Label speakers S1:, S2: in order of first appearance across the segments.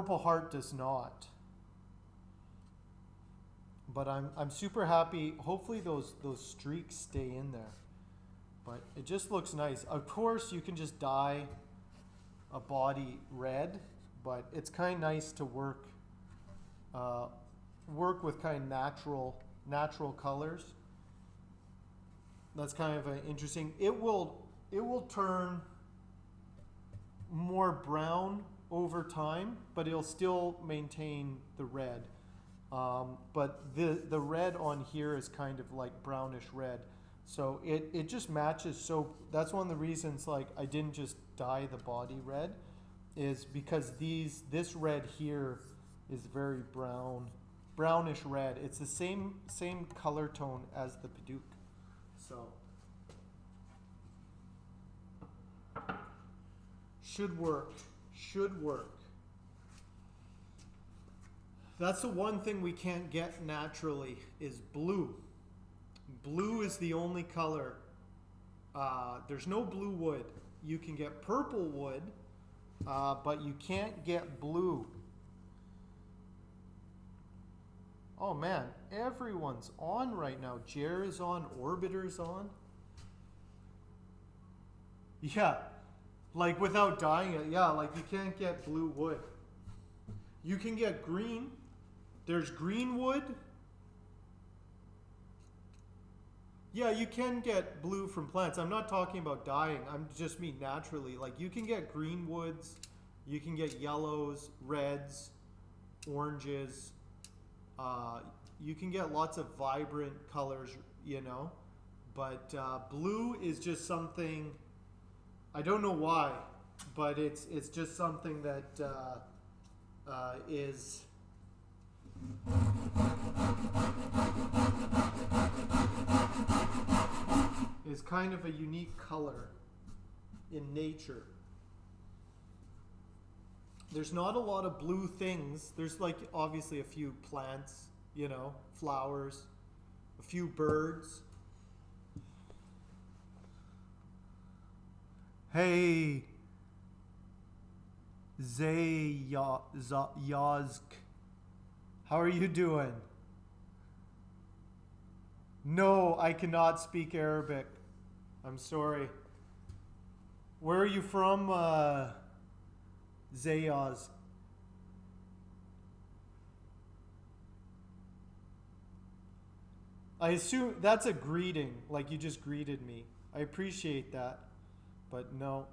S1: Purple Heart does not. But I'm super happy. Hopefully those streaks stay in there. But it just looks nice. Of course, you can just dye a body red, but it's kind of nice to work with kind of natural colors. That's kind of an interesting. It will turn more brown over time, but it'll still maintain the red. But the red on here is kind of like brownish red. So it just matches. So that's one of the reasons like I didn't just dye the body red, is because this red here is very brownish red. It's the same color tone as the Padauk. So should work. That's the one thing we can't get naturally is blue. Blue is the only color. There's no blue wood. You can get purple wood, but you can't get blue. Oh man, everyone's on right now. Jer is on, Orbiter's on. Yeah, like without dyeing it, yeah, like you can't get blue wood. You can get green. There's green wood. Yeah, you can get blue from plants. I'm not talking about dyeing. I'm just mean naturally. Like you can get green woods, you can get yellows, reds, oranges. You can get lots of vibrant colors, you know. But blue is just something. I don't know why, but it's just something that is. Is kind of a unique color in nature. There's not a lot of blue things. There's like obviously a few plants, you know, flowers, a few birds. Hey, Yazk, how are you doing? No, I cannot speak Arabic. I'm sorry. Where are you from, Zayaz? I assume that's a greeting, like you just greeted me. I appreciate that, but no.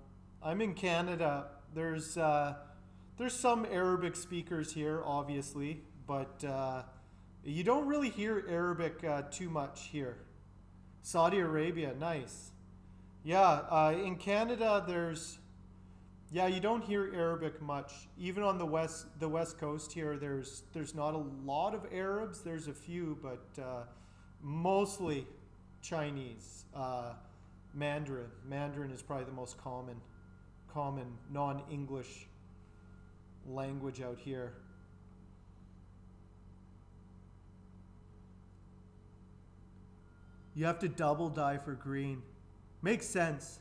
S1: I'm in Canada. There's some Arabic speakers here, obviously, but you don't really hear Arabic too much here. Saudi Arabia, nice. Yeah, in Canada, you don't hear Arabic much. Even on the west coast here, there's not a lot of Arabs. There's a few, but mostly Chinese. Mandarin. Mandarin is probably the most common non-English language out here. You have to double dye for green. Makes sense.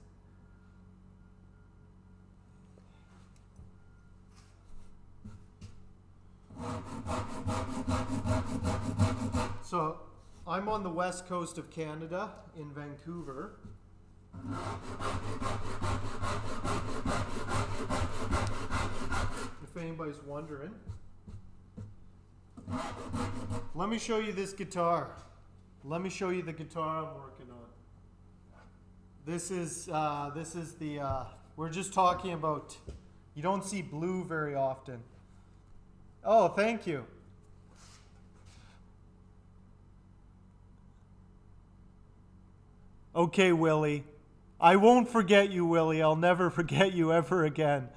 S1: So I'm on the west coast of Canada in Vancouver. If anybody's wondering. Let me show you this guitar. Let me show you the guitar I'm working on. This is the, we're just talking about, you don't see blue very often. Oh, thank you. Okay, Willie. I won't forget you, Willie. I'll never forget you ever again.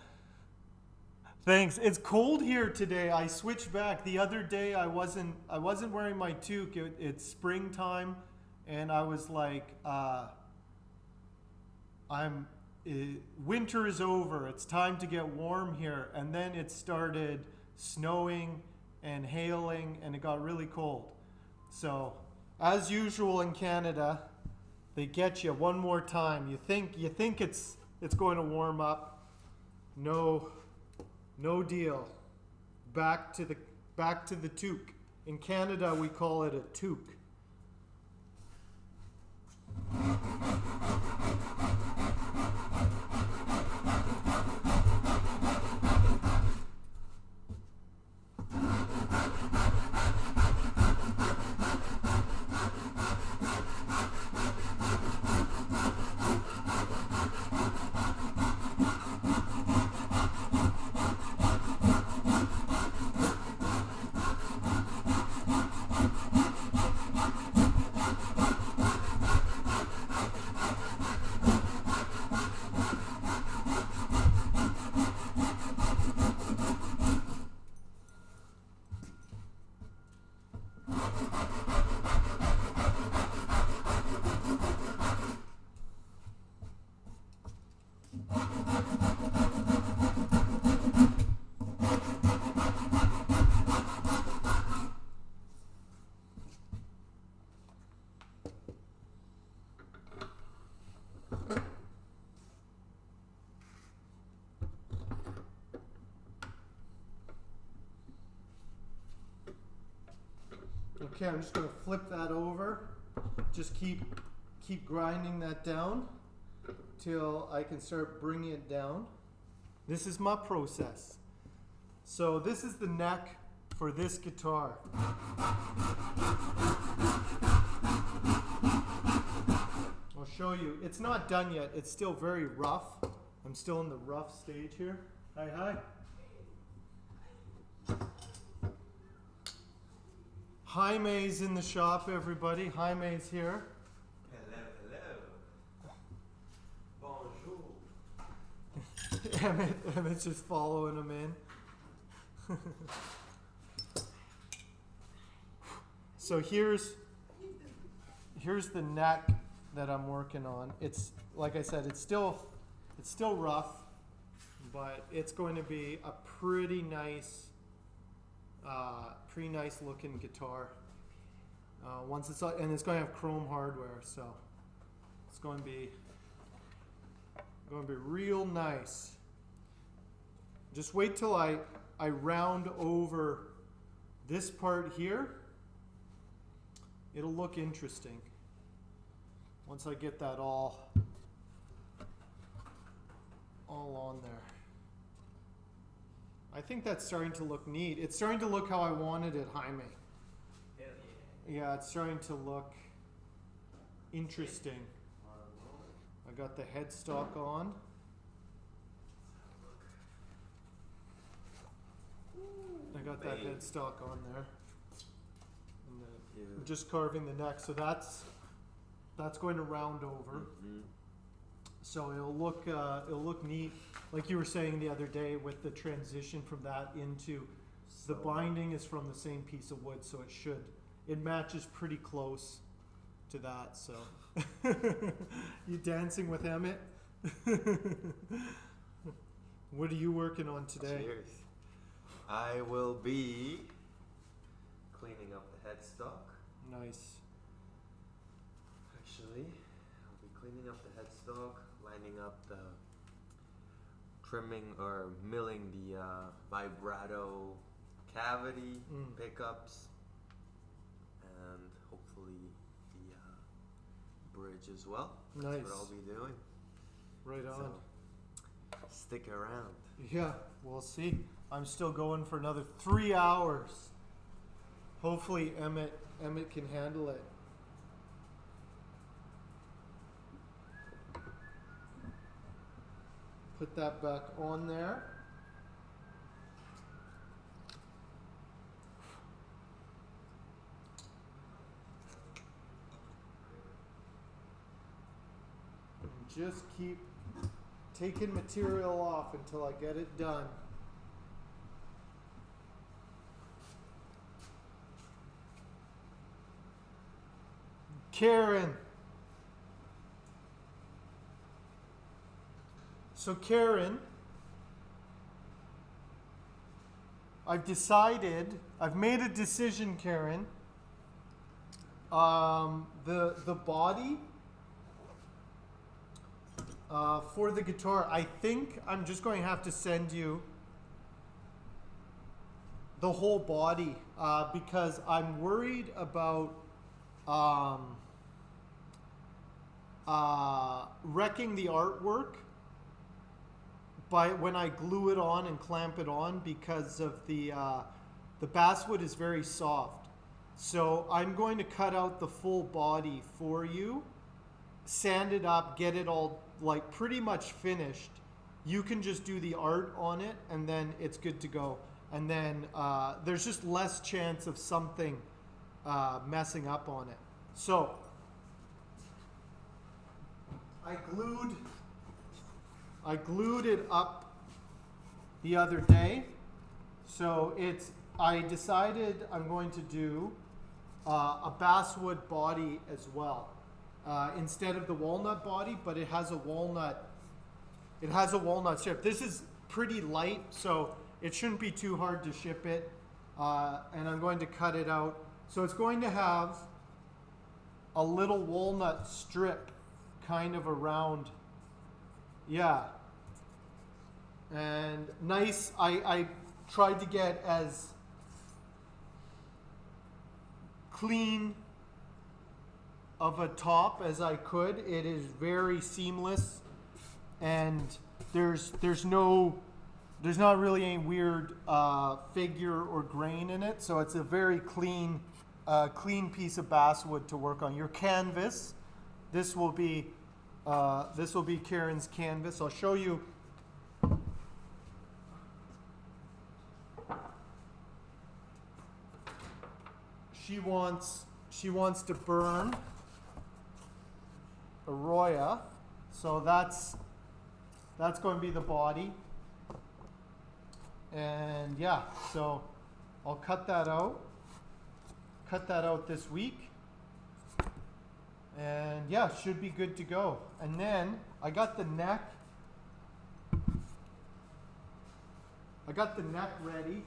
S1: Thanks. It's cold here today. I switched back. The other day I wasn't wearing my toque. It's springtime, and I was like, winter is over. It's time to get warm here. And then it started snowing and hailing, and it got really cold. So, as usual in Canada, they get you one more time. You think it's going to warm up. No deal. back to the toque. In Canada, we call it a toque. Okay, I'm just going to flip that over. Just keep grinding that down till I can start bringing it down. This is my process. So this is the neck for this guitar. I'll show you. It's not done yet. It's still very rough. I'm still in the rough stage here. Hi, hi. Jaime's in the shop, everybody. Jaime's here.
S2: Hello, hello. Bonjour.
S1: Emmett's just following him in. So here's the neck that I'm working on. It's like I said, it's still rough, but it's going to be a pretty nice looking guitar. Once it's and it's going to have chrome hardware, so it's going to be real nice. Just wait till I round over this part here. It'll look interesting once I get that all on there. I think that's starting to look neat. It's starting to look how I wanted it, Jaime.
S2: Hell yeah.
S1: Yeah, it's starting to look interesting. I got the headstock on. I got that headstock on there. And I'm just carving the neck, so that's going to round over.
S2: Mm-hmm.
S1: So it'll look neat, like you were saying the other day, with the transition from that into the binding is from the same piece of wood, so it matches pretty close to that. So you dancing with Emmett? What are you working on today?
S2: Cheers. I will be cleaning up the headstock.
S1: Nice.
S2: Actually, I'll be cleaning up the headstock, lining up the trimming or milling the vibrato cavity pickups, and hopefully the bridge as well.
S1: Nice.
S2: That's what I'll be doing.
S1: Right on.
S2: So, stick around.
S1: Yeah, we'll see. I'm still going for another 3 hours. Hopefully Emmett can handle it. Put that back on there. And just keep taking material off until I get it done. Karen. So Karen, I've made a decision, Karen. The body for the guitar, I think I'm just going to have to send you the whole body because I'm worried about wrecking the artwork by when I glue it on and clamp it on because of the basswood is very soft. So I'm going to cut out the full body for you, sand it up, get it all like pretty much finished. You can just do the art on it and then it's good to go. And then there's just less chance of something messing up on it. So I glued it up the other day. So I decided I'm going to do a basswood body as well. Instead of the walnut body, but it has a walnut strip. This is pretty light, so it shouldn't be too hard to ship it. And I'm going to cut it out. So it's going to have a little walnut strip kind of around. Yeah. And nice. I tried to get as clean of a top as I could. It is very seamless, and there's not really any weird figure or grain in it. So it's a very clean piece of basswood to work on. Your canvas. This will be Karen's canvas. I'll show you. She wants to burn Arroya, so that's going to be the body. And yeah, so I'll cut that out this week, and yeah, should be good to go. And then I got the neck ready.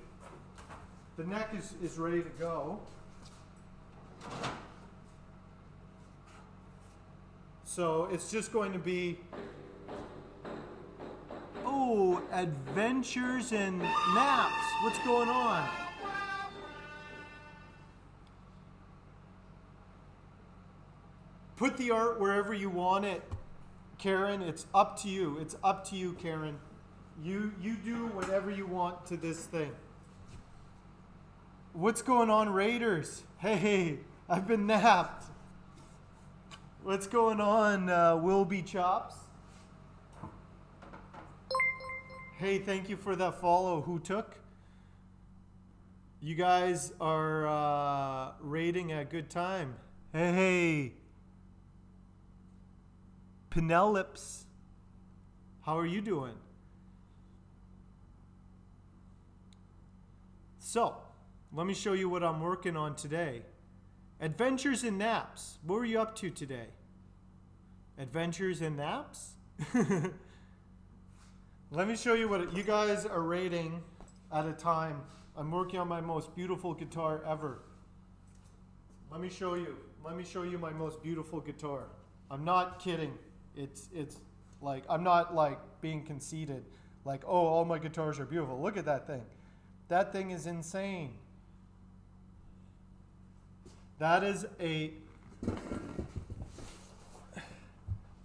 S1: The neck is ready to go. So it's just going to be, oh, adventures and naps. What's going on? Put the art wherever you want it, Karen. It's up to you. It's up to you, Karen. You do whatever you want to this thing. What's going on, Raiders? Hey, I've been napped. What's going on, Wilby Chops? Hey, thank you for that follow. Who took? You guys are raiding a good time. Hey, Penelopes, how are you doing? So, let me show you what I'm working on today. Adventures and naps. What were you up to today? Adventures and naps? Let me show you what you guys are rating at a time. I'm working on my most beautiful guitar ever. Let me show you. Let me show you my most beautiful guitar. I'm not kidding. It's like, I'm not like being conceited. Like, oh, all my guitars are beautiful. Look at that thing. That thing is insane. That is a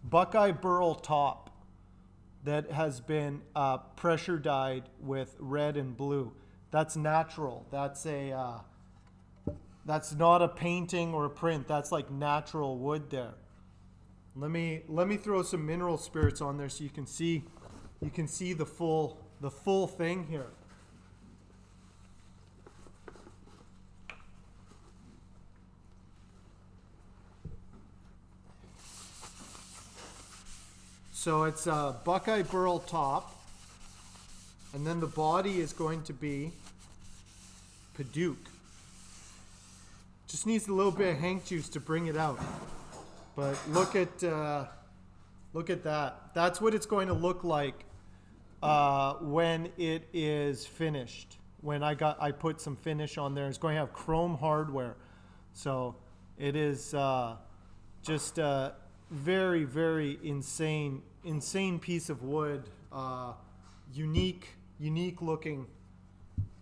S1: Buckeye Burl top that has been pressure dyed with red and blue. That's natural. That's not a painting or a print. That's like natural wood there. Let me throw some mineral spirits on there so you can see the full thing here. So it's a Buckeye Burl top, and then the body is going to be Paduke. Just needs a little bit of Hank juice to bring it out. But look at that. That's what it's going to look like when it is finished. When I put some finish on there, it's going to have chrome hardware. So it is just a very, very insane piece of wood. Unique looking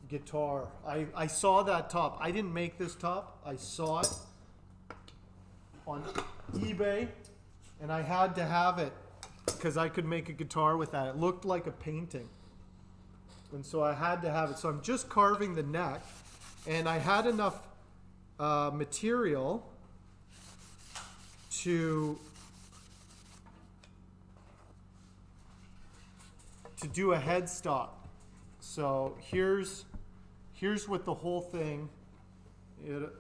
S1: guitar. I saw that top. I didn't make this top. I saw it on eBay, and I had to have it because I could make a guitar with that. It looked like a painting, and so I had to have it. So I'm just carving the neck, and I had enough material to do a headstock. So here's what the whole thing.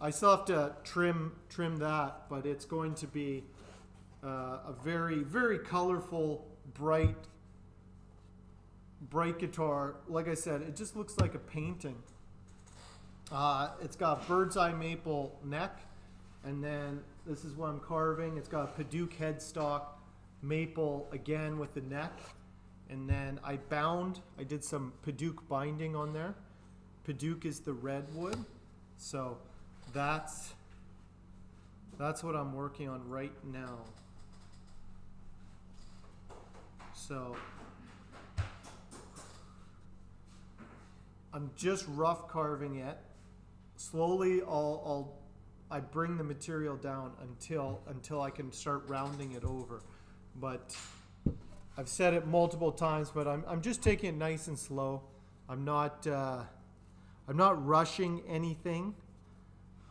S1: I still have to trim that, but it's going to be a very, very colorful, bright guitar. Like I said, it just looks like a painting. It's got bird's eye maple neck, and then this is what I'm carving. It's got a Paduke headstock, maple again with the neck, and then I did some Paduke binding on there. Paduke is the redwood, so that's what I'm working on right now. So I'm just rough carving it. Slowly I bring the material down until I can start rounding it over. But I've said it multiple times, but I'm just taking it nice and slow. I'm not rushing anything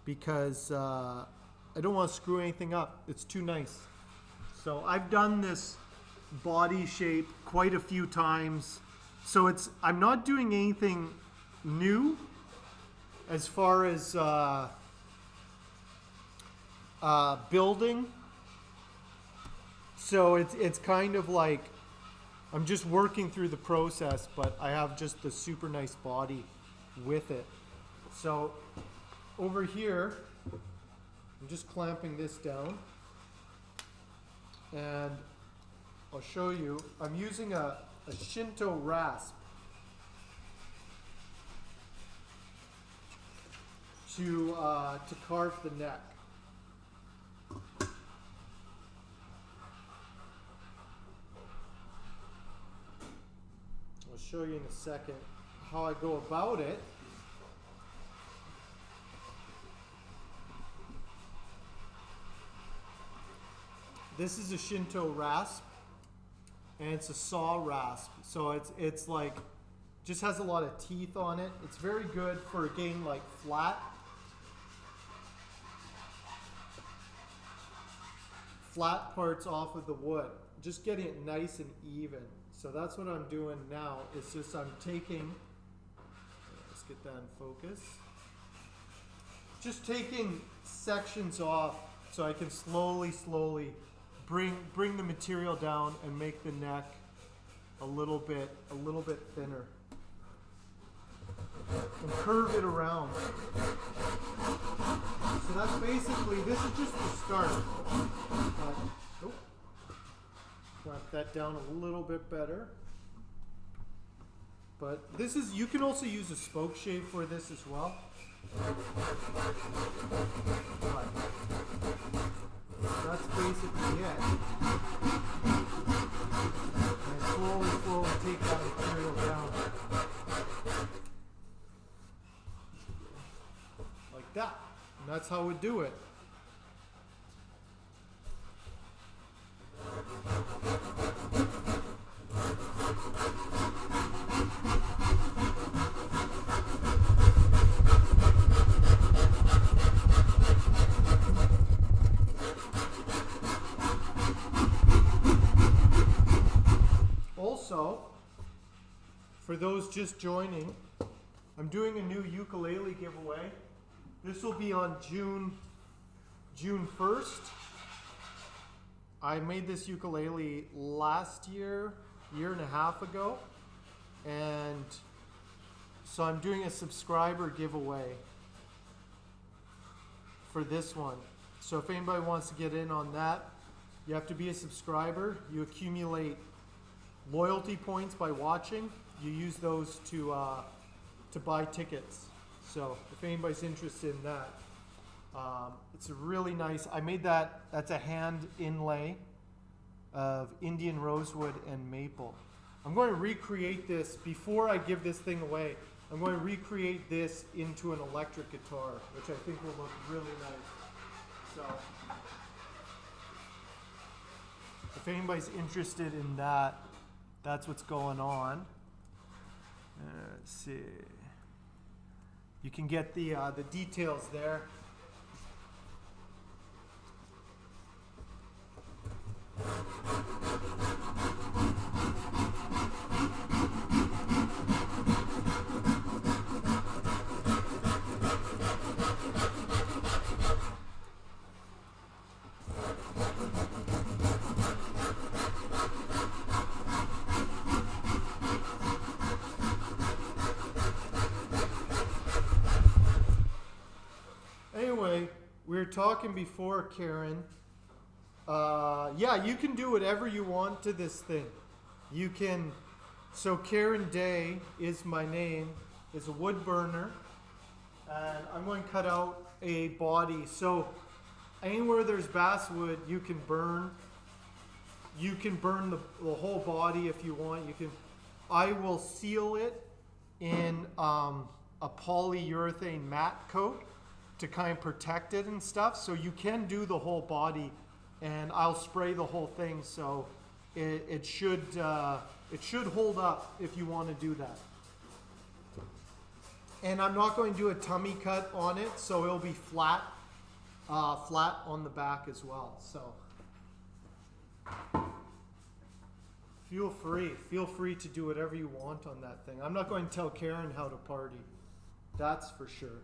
S1: because I don't want to screw anything up. It's too nice. So I've done this body shape quite a few times. So I'm not doing anything new as far as building. So it's kind of like I'm just working through the process, but I have just the super nice body with it. So over here, I'm just clamping this down, and I'll show you. I'm using a Shinto rasp to carve the neck. I'll show you in a second how I go about it. This is a Shinto rasp, and it's a saw rasp. So it's like, just has a lot of teeth on it. It's very good for getting like flat parts off of the wood. Just getting it nice and even. So that's what I'm doing now. It's just I'm taking, let's get that in focus. Just taking sections off so I can slowly bring the material down and make the neck a little bit thinner. And curve it around. So that's basically, this is just the start. Clamp that down a little bit better. But this is, you can also use a spoke shave for this as well. But that's basically it. And slowly take that material down. Like that. And that's how we do it. Also, for those just joining, I'm doing a new ukulele giveaway. This will be on June 1st. I made this ukulele last year and a half ago, and so I'm doing a subscriber giveaway for this one. So if anybody wants to get in on that, you have to be a subscriber. You accumulate loyalty points by watching. You use those to buy tickets. So if anybody's interested in that, it's a really nice, I made that, that's a hand inlay of Indian rosewood and maple. I'm going to recreate this before I give this thing away. I'm going to recreate this into an electric guitar, which I think will look really nice. So, if anybody's interested in that, that's what's going on. Let's see. You can get the details there. Anyway, we were talking before, Karen. Yeah, you can do whatever you want to this thing. You can, so Karen Day is my name, is a wood burner. And I'm going to cut out a body. So anywhere there's basswood, you can burn. You can burn the whole body if you want. You can. I will seal it in a polyurethane matte coat to kind of protect it and stuff. So you can do the whole body, and I'll spray the whole thing. So it should hold up if you want to do that. And I'm not going to do a tummy cut on it, so it'll be flat on the back as well. So feel free to do whatever you want on that thing. I'm not going to tell Karen how to party. That's for sure.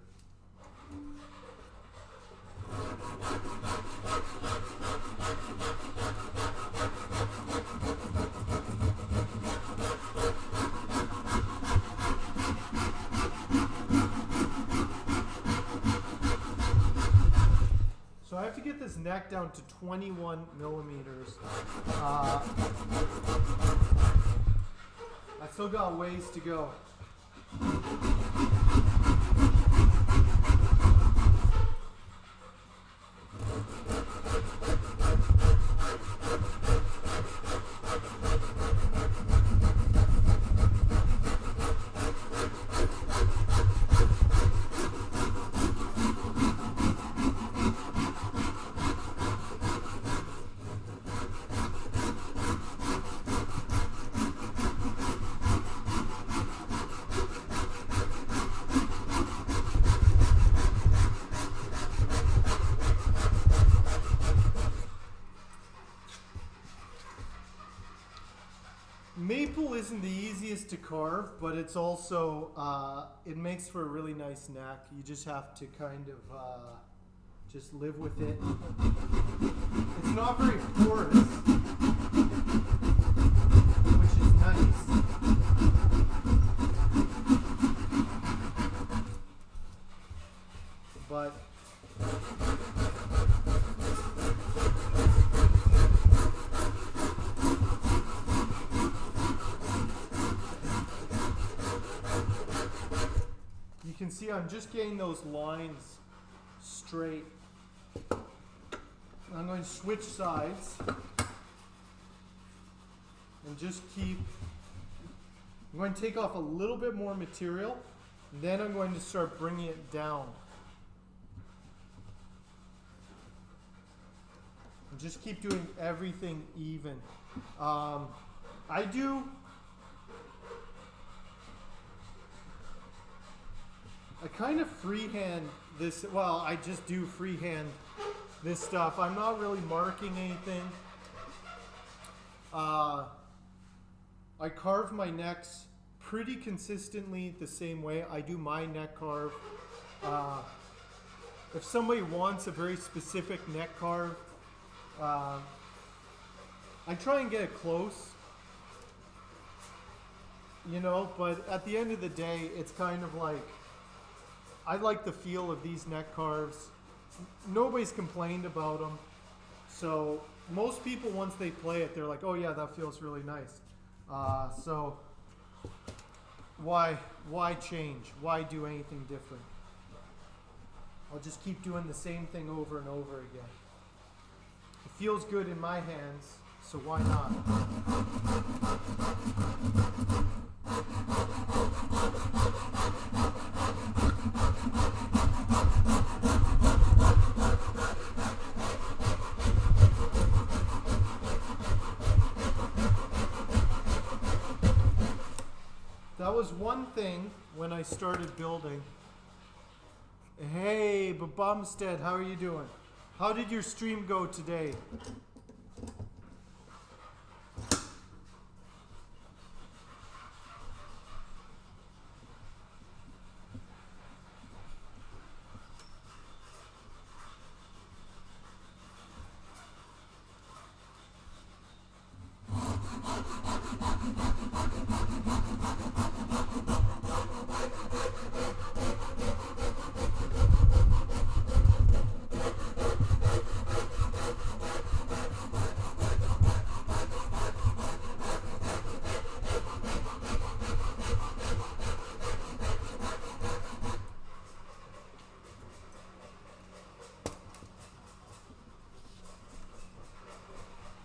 S1: So I have to get this neck down to 21 millimeters. I still got a ways to go. Maple isn't the easiest to carve, but it's also, it makes for a really nice neck. You just have to kind of just live with it. It's not very porous, which is nice. But you can see I'm just getting those lines straight. I'm going to switch sides and just keep, I'm going to take off a little bit more material, then I'm going to start bringing it down. And just keep doing everything even. I kind of freehand this, well, I just do freehand this stuff. I'm not really marking anything. I carve my necks pretty consistently the same way. I do my neck carve. If somebody wants a very specific neck carve, I try and get it close, you know, but at the end of the day, it's kind of like, I like the feel of these neck carves. Nobody's complained about them. So most people, once they play it, they're like, oh yeah, that feels really nice. So why change? Why do anything different? I'll just keep doing the same thing over and over again. It feels good in my hands, so why not? was one thing when I started building. Hey, Bumstead, how are you doing? How did your stream go today?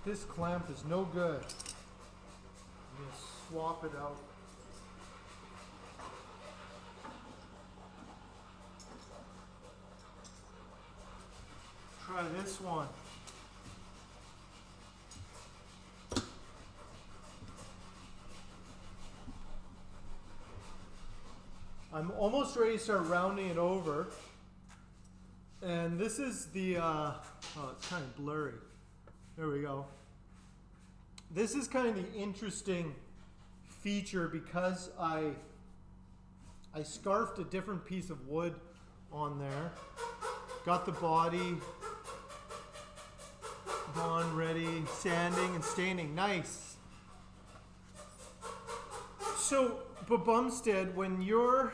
S1: This clamp is no good. I'm going to swap it out. Try this one. I'm almost ready to start rounding it over. And this is the, oh, it's kind of blurry. There we go. This is kind of the interesting feature because I scarfed a different piece of wood on there. Got the body gone, ready, sanding and staining. Nice. So, Bumstead, when you're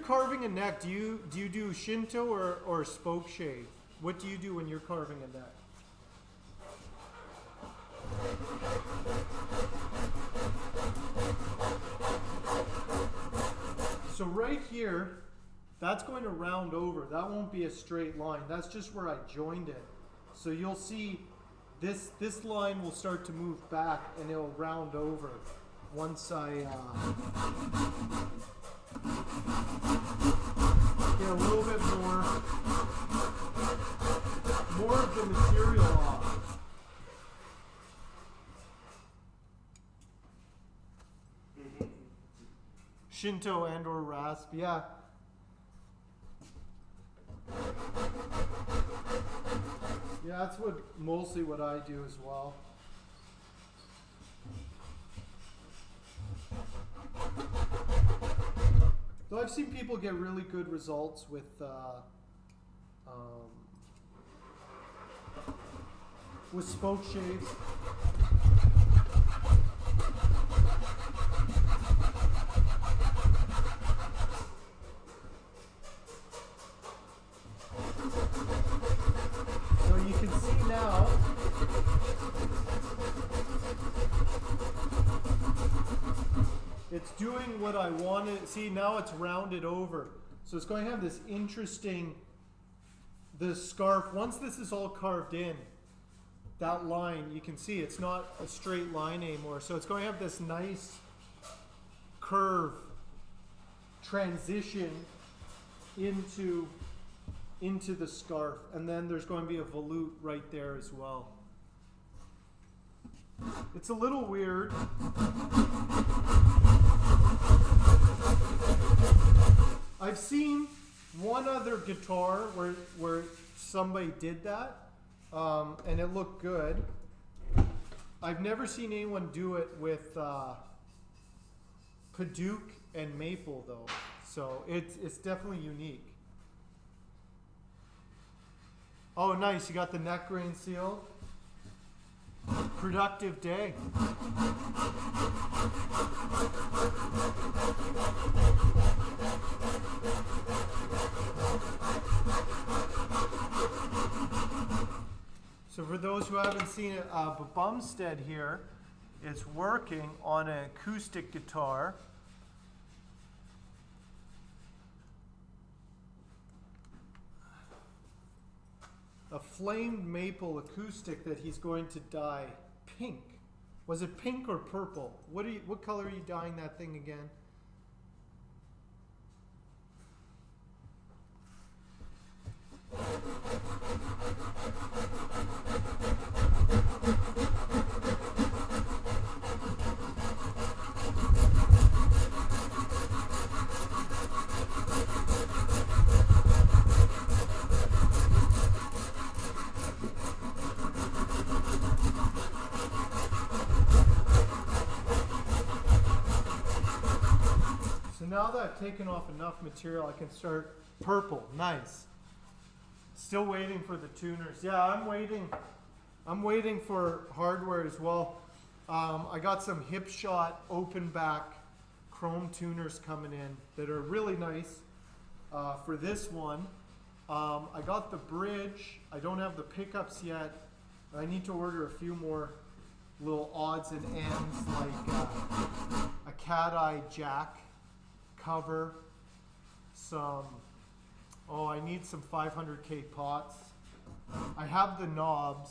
S1: carving a neck, do you do Shinto or spoke shave? What do you do when you're carving a neck? So right here, that's going to round over. That won't be a straight line. That's just where I joined it. So you'll see this line will start to move back and it'll round over once I get a little bit more of the material off. Shinto and or rasp, yeah. Yeah, that's mostly what I do as well. So I've seen people get really good results with spoke shaves. So you can see now it's doing what I wanted. See, now it's rounded over. So it's going to have this interesting, this scarf. Once this is all carved in, that line, you can see it's not a straight line anymore. So it's going to have this nice curve transition into the scarf. And then there's going to be a volute right there as well. It's a little weird. I've seen one other guitar where somebody did that, and it looked good. I've never seen anyone do it with Paduk and maple though, so it's definitely unique. Oh, nice! You got the neck grain sealed. Productive day. So for those who haven't seen it, Bumstead here is working on an acoustic guitar. A flamed maple acoustic that he's going to dye pink. Was it pink or purple? What color are you dyeing that thing again? now that I've taken off enough material, I can start purple. Nice. Still waiting for the tuners. Yeah, I'm waiting. I'm waiting for hardware as well. I got some hip shot open back chrome tuners coming in that are really nice for this one. I got the bridge. I don't have the pickups yet. I need to order a few more little odds and ends, like a cat eye jack cover, I need some 500K pots. I have the knobs.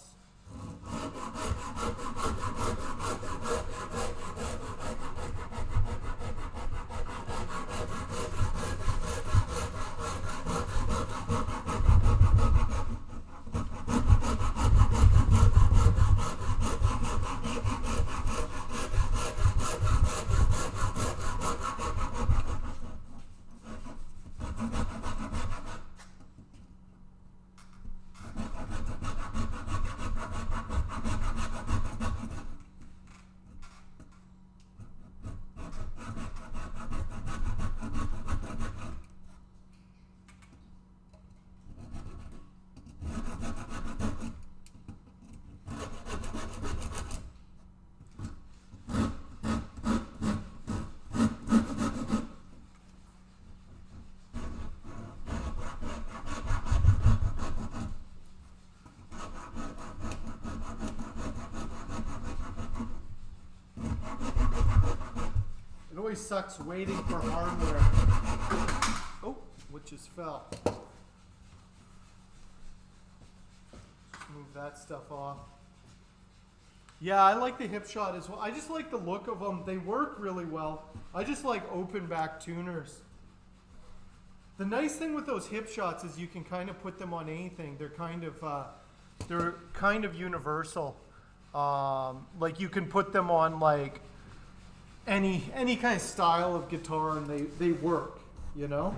S1: It always sucks waiting for hardware. Oh, what just fell? Move that stuff off. Yeah, I like the hip shot as well. I just like the look of them. They work really well. I just like open back tuners. The nice thing with those hip shots is you can kind of put them on anything. They're kind of universal. Like you can put them on like any kind of style of guitar and they work, you know?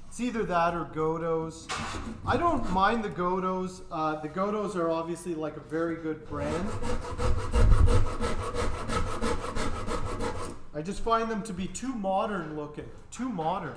S1: It's either that or Godos. I don't mind the Godos. The Godos are obviously like a very good brand. I just find them to be too modern looking, too modern.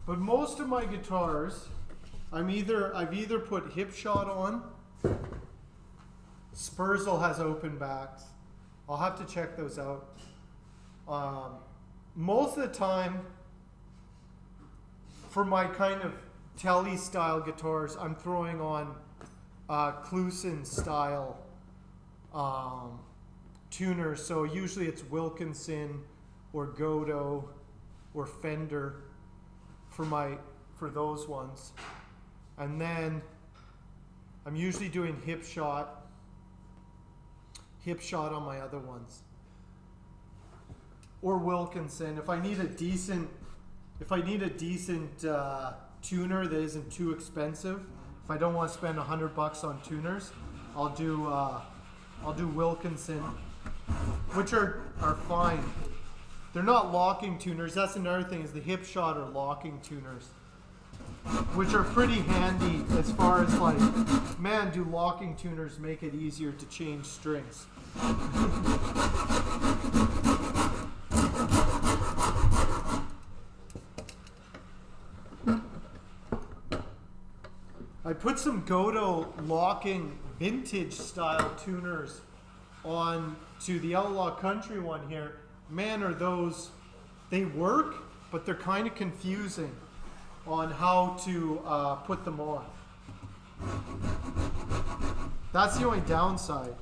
S1: But most of my guitars, I've either put hip shot on. Spurzl has open backs. I'll have to check those out. Most of the time, for my kind of telly style guitars, I'm throwing on Kluson style tuners. So usually it's Wilkinson or Godo or Fender for those ones. And then I'm usually doing hip shot on my other ones. Or Wilkinson. If I need a decent tuner that isn't too expensive, if I don't want to spend $100 on tuners, I'll do Wilkinson, which are fine. They're not locking tuners. That's another thing, is the hip shot are locking tuners, which are pretty handy as far as like, man, do locking tuners make it easier to change strings. I put some Godo locking vintage style tuners on to the Outlaw Country one here. Man, are those, they work, but they're kind of confusing on how to put them on. That's the only downside.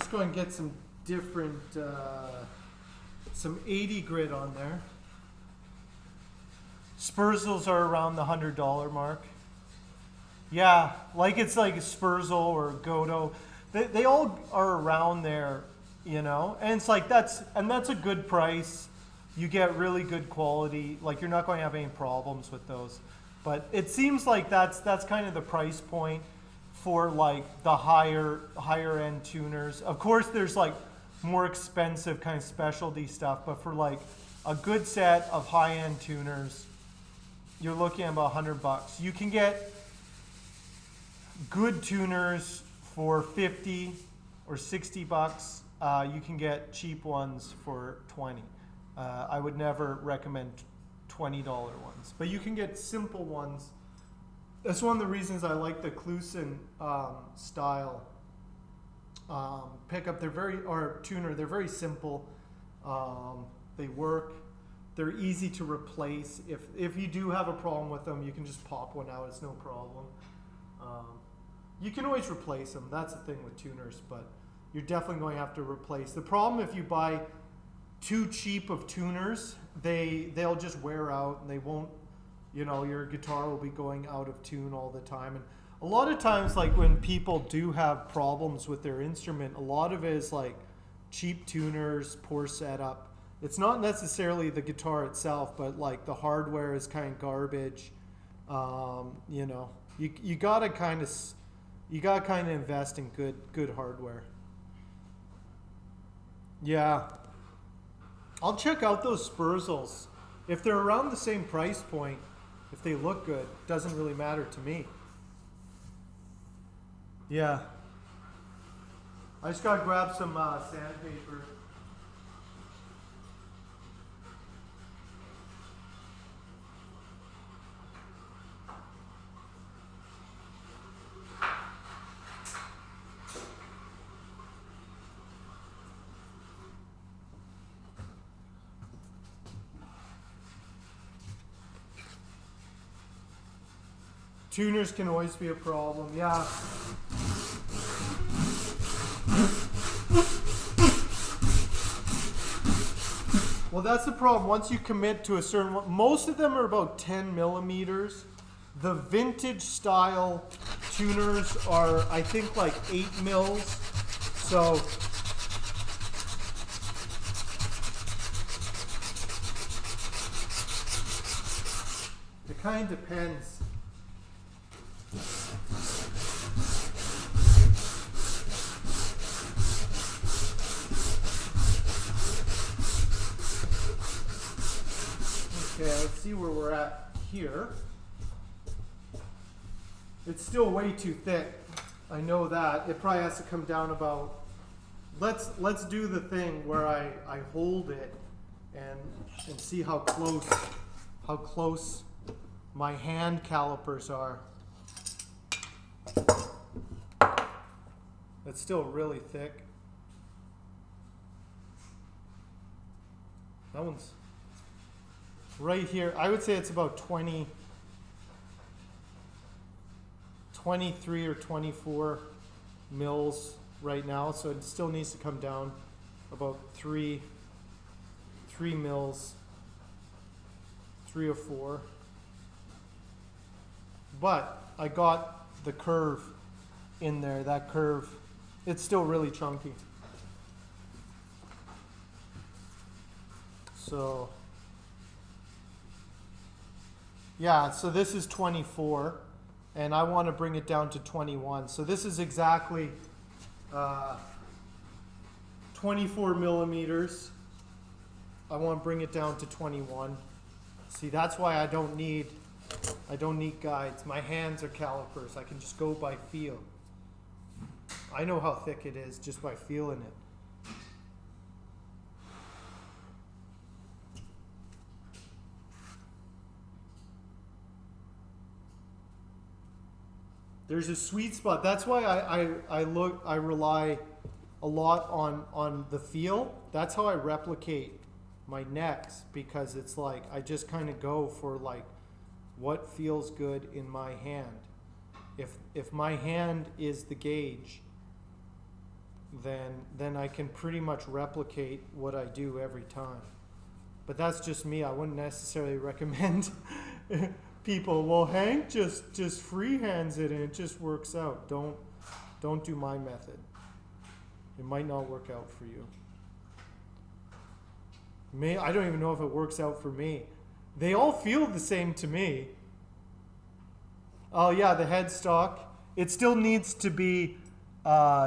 S1: just going to get some different, some 80 grit on there. Spurzels are around the $100 mark. Yeah, like it's like a Spurzel or Godo. They all are around there, you know? And it's like that's a good price. You get really good quality. Like you're not going to have any problems with those. But it seems like that's kind of the price point for like the higher end tuners. Of course there's like more expensive kind of specialty stuff, but for like a good set of high end tuners, you're looking at about $100. You can get good tuners for 50 or 60 bucks. You can get cheap ones for 20. I would never recommend $20 ones, but you can get simple ones. That's one of the reasons I like the Klusen style pickup. Tuner. They're very simple. They work. They're easy to replace. If you do have a problem with them, you can just pop one out. It's no problem. You can always replace them. That's the thing with tuners, but you're definitely going to have to replace. The problem if you buy too cheap of tuners, they'll just wear out and they won't, you know, your guitar will be going out of tune all the time. And a lot of times, like when people do have problems with their instrument, a lot of it is like cheap tuners, poor setup. It's not necessarily the guitar itself, but like the hardware is kind of garbage. You know, you gotta kind of invest in good hardware. Yeah, I'll check out those Spurzels. If they're around the same price point, if they look good, doesn't really matter to me. Yeah, I just gotta grab some sandpaper. Tuners can always be a problem, yeah. Well, that's the problem. Once you commit to a certain one, most of them are about 10 millimeters. The vintage style tuners are, I think, like 8 mils. So it kind of depends. Okay, let's see where we're at here. It's still way too thick. I know that. It probably has to come down about. Let's do the thing where I hold it and see how close my hand calipers are. It's still really thick. That one's right here. I would say it's about 23 or 24 mils right now, so it still needs to come down about 3 mils, 3 or 4. But I got the curve in there. That curve, it's still really chunky. So yeah, so this is 24 and I want to bring it down to 21. So this is exactly 24 millimeters. I want to bring it down to 21. See, that's why I don't need guides. My hands are calipers. I can just go by feel. I know how thick it is just by feeling it. There's a sweet spot. That's why I rely a lot on the feel. That's how I replicate my necks, because it's like I just kind of go for like what feels good in my hand. If my hand is the gauge, then I can pretty much replicate what I do every time. But that's just me. I wouldn't necessarily recommend people, well, Hank just freehands it and it just works out. Don't do my method. It might not work out for you. I don't even know if it works out for me. They all feel the same to me. Oh yeah, the headstock. It still needs to be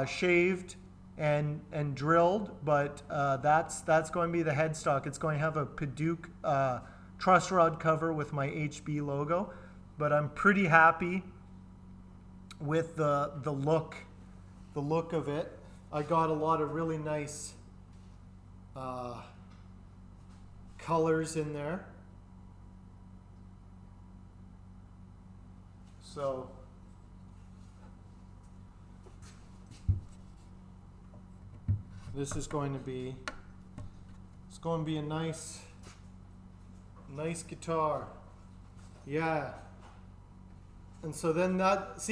S1: shaved and drilled, but that's going to be the headstock. It's going to have a Padauk truss rod cover with my HB logo, but I'm pretty happy with the look of it. I got a lot of really nice colors in there. So this is going to be a nice guitar. Yeah. And so then that's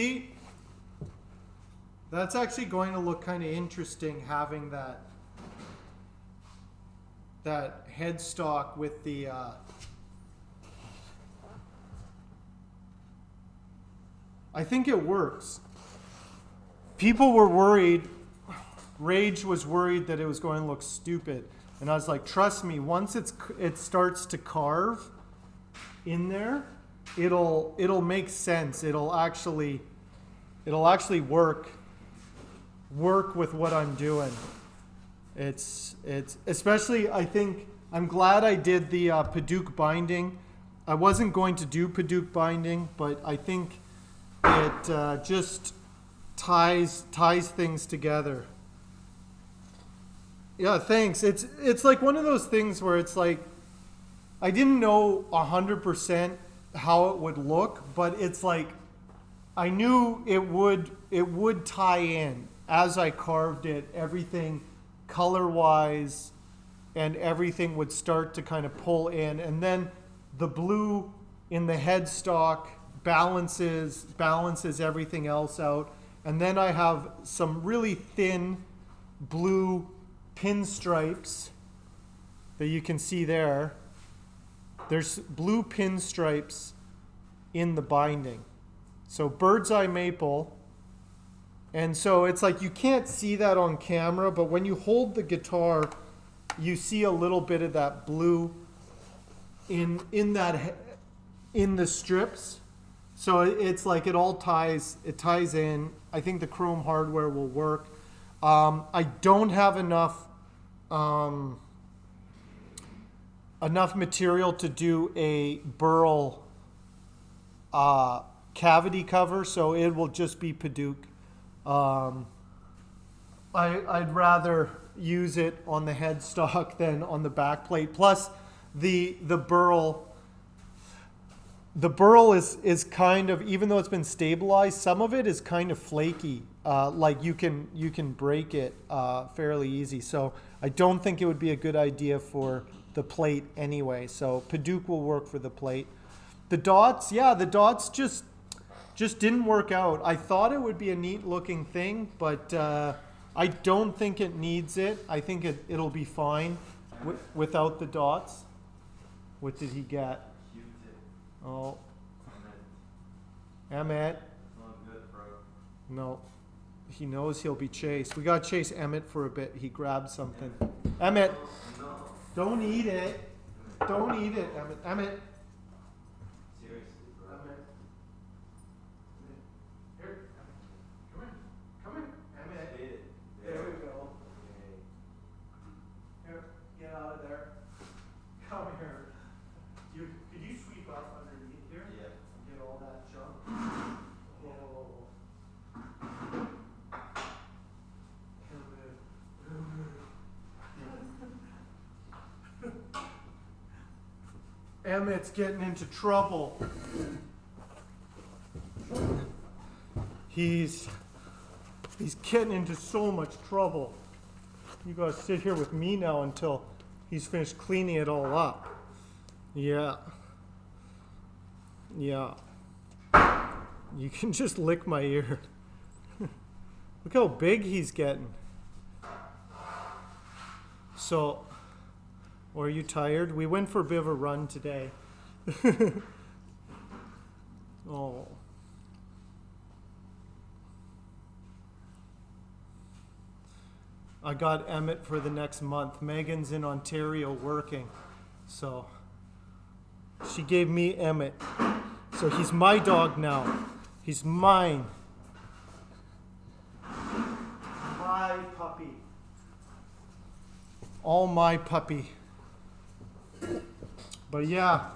S1: actually going to look kind of interesting, having that headstock with the I think it works. People were worried, Rage was worried that it was going to look stupid. And I was like, trust me, once it starts to carve in there, it'll make sense. It'll actually work with what I'm doing. It's especially, I think, I'm glad I did the Padauk binding. I wasn't going to do Padauk binding, but I think it just ties things together. Yeah, thanks. It's like one of those things where it's like, I didn't know 100% how it would look, but it's like, I knew it would tie in as I carved it. Everything color-wise and everything would start to kind of pull in, and then the blue in the headstock balances everything else out. And then I have some really thin blue pinstripes that you can see there. There's blue pinstripes in the binding. So bird's eye maple. And so it's like you can't see that on camera, but when you hold the guitar, you see a little bit of that blue in the strips. So it's like it ties in. I think the chrome hardware will work. I don't have enough material to do a burl cavity cover, so it will just be Padauk. I'd rather use it on the headstock than on the back plate. Plus, the burl is kind of, even though it's been stabilized, some of it is kind of flaky. Like you can break it fairly easy. So I don't think it would be a good idea for the plate anyway. So Padauk will work for the plate. The dots just didn't work out. I thought it would be a neat looking thing, but I don't think it needs it. I think it'll be fine without the dots. What did he get? Oh, Emmett.
S2: Not good, bro.
S1: No, he knows he'll be chased. We gotta chase Emmett for a bit. He grabbed something. Emmett,
S2: No.
S1: don't eat it. Don't eat it, Emmett. Emmett.
S2: Seriously, bro.
S1: Emmett. Here, come in, Emmett.
S2: Hit it.
S1: There we go.
S2: Okay.
S1: Here, get out of there. Come here. Could you sweep up underneath here?
S2: Yeah.
S1: And get all that junk? Oh. Emmett's getting into trouble. He's getting into so much trouble. You gotta sit here with me now until he's finished cleaning it all up. Yeah. Yeah. You can just lick my ear. Look how big he's getting. So, or are you tired? We went for a bit of a run today. Oh. I got Emmett for the next month. Megan's in Ontario working. So she gave me Emmett. So he's my dog now. He's mine. My puppy. All my puppy. But yeah.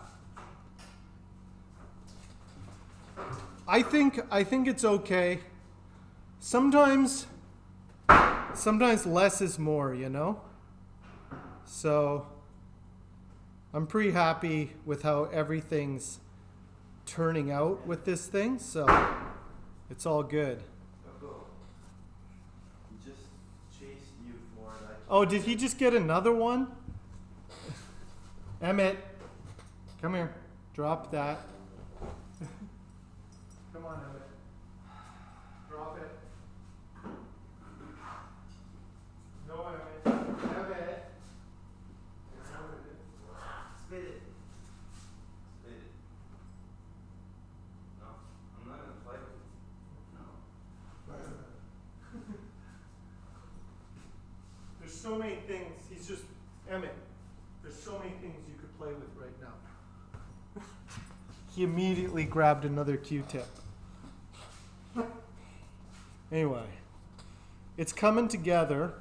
S1: I think it's okay. Sometimes less is more, you know? So I'm pretty happy with how everything's turning out with this thing, so it's all good.
S2: He just chased you for it.
S1: Oh, did he just get another one? Emmett, come here. Drop that. Come on, Emmett. Drop it. No, Emmett. Emmett.
S2: Spit it. Spit it. No, I'm not gonna fight with you. No.
S1: There's so many things. He's just, Emmett, there's so many things you could play with right now. He immediately grabbed another Q-tip. Anyway, it's coming together.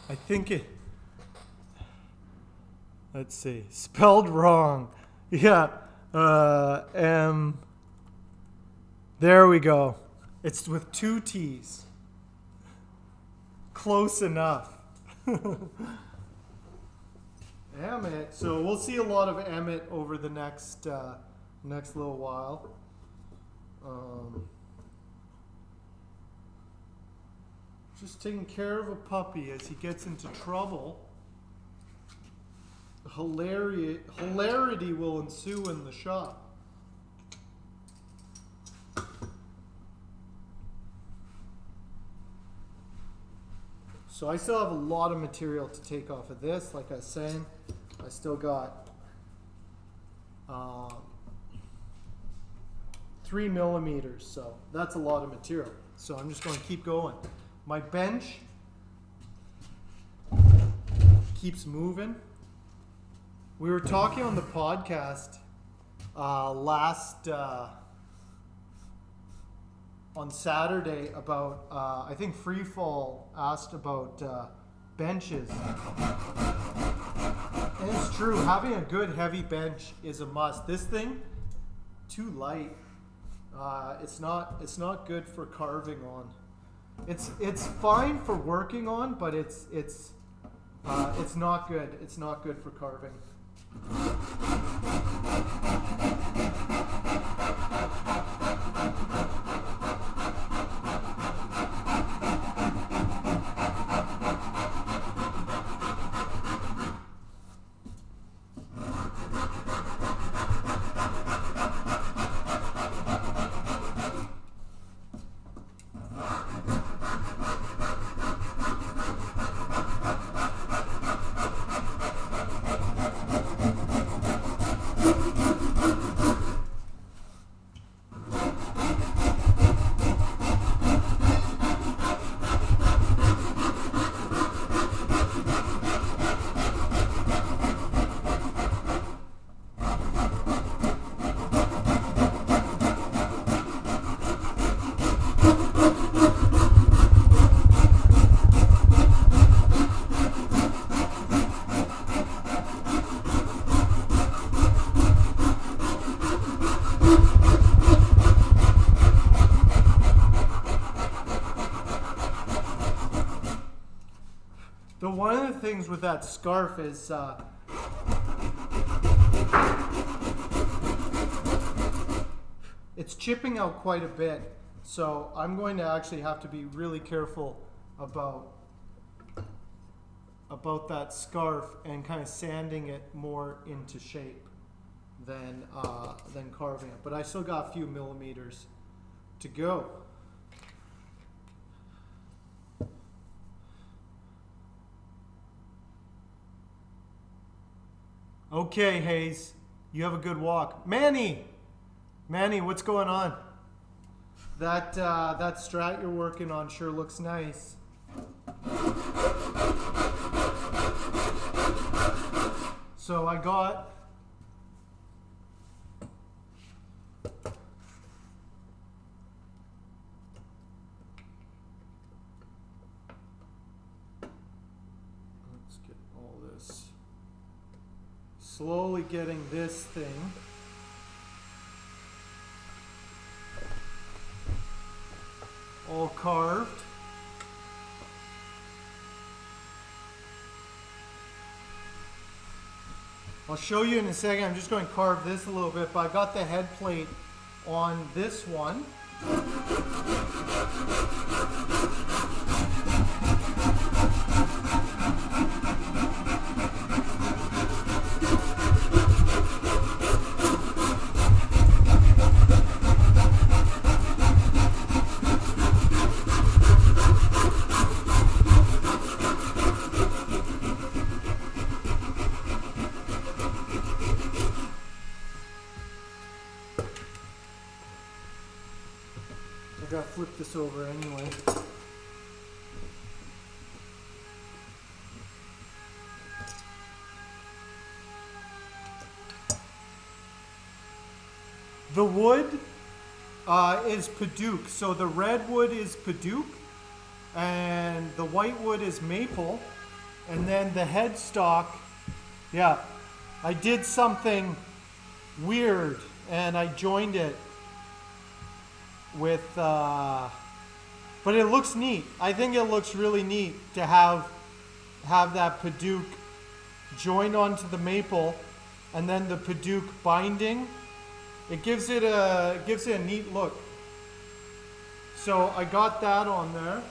S1: I think it, let's see, spelled wrong. Yeah, there we go. It's with 2 T's. Close enough. Emmett. So we'll see a lot of Emmett over the next little while. Just taking care of a puppy as he gets into trouble. Hilarity will ensue in the shop. So I still have a lot of material to take off of this. Like I was saying, I still got 3 millimeters, so that's a lot of material. So I'm just going to keep going. My bench keeps moving. We were talking on the podcast on Saturday about, I think Freefall asked about benches. And it's true, having a good heavy bench is a must. This thing, too light. It's not good for carving on. It's fine for working on, but it's not good. It's not good for carving. One of the things with that scarf is it's chipping out quite a bit, so I'm going to actually have to be really careful about that scarf and kind of sanding it more into shape than carving it. But I still got a few millimeters to go. Okay, Hayes. You have a good walk. Manny, what's going on? That Strat you're working on sure looks nice. So I got let's get all this. Slowly getting this thing. All carved. I'll show you in a second. I'm just going to carve this a little bit, but I got the head plate on this one. I gotta flip this over anyway. The wood is Paduke. So the red wood is Paduke, and the white wood is maple, and then the headstock, yeah, I did something weird, and I joined it with, but it looks neat. I think it looks really neat to have that Paduke joined onto the maple, and then the Paduke binding. It gives it a neat look. So I got that on there.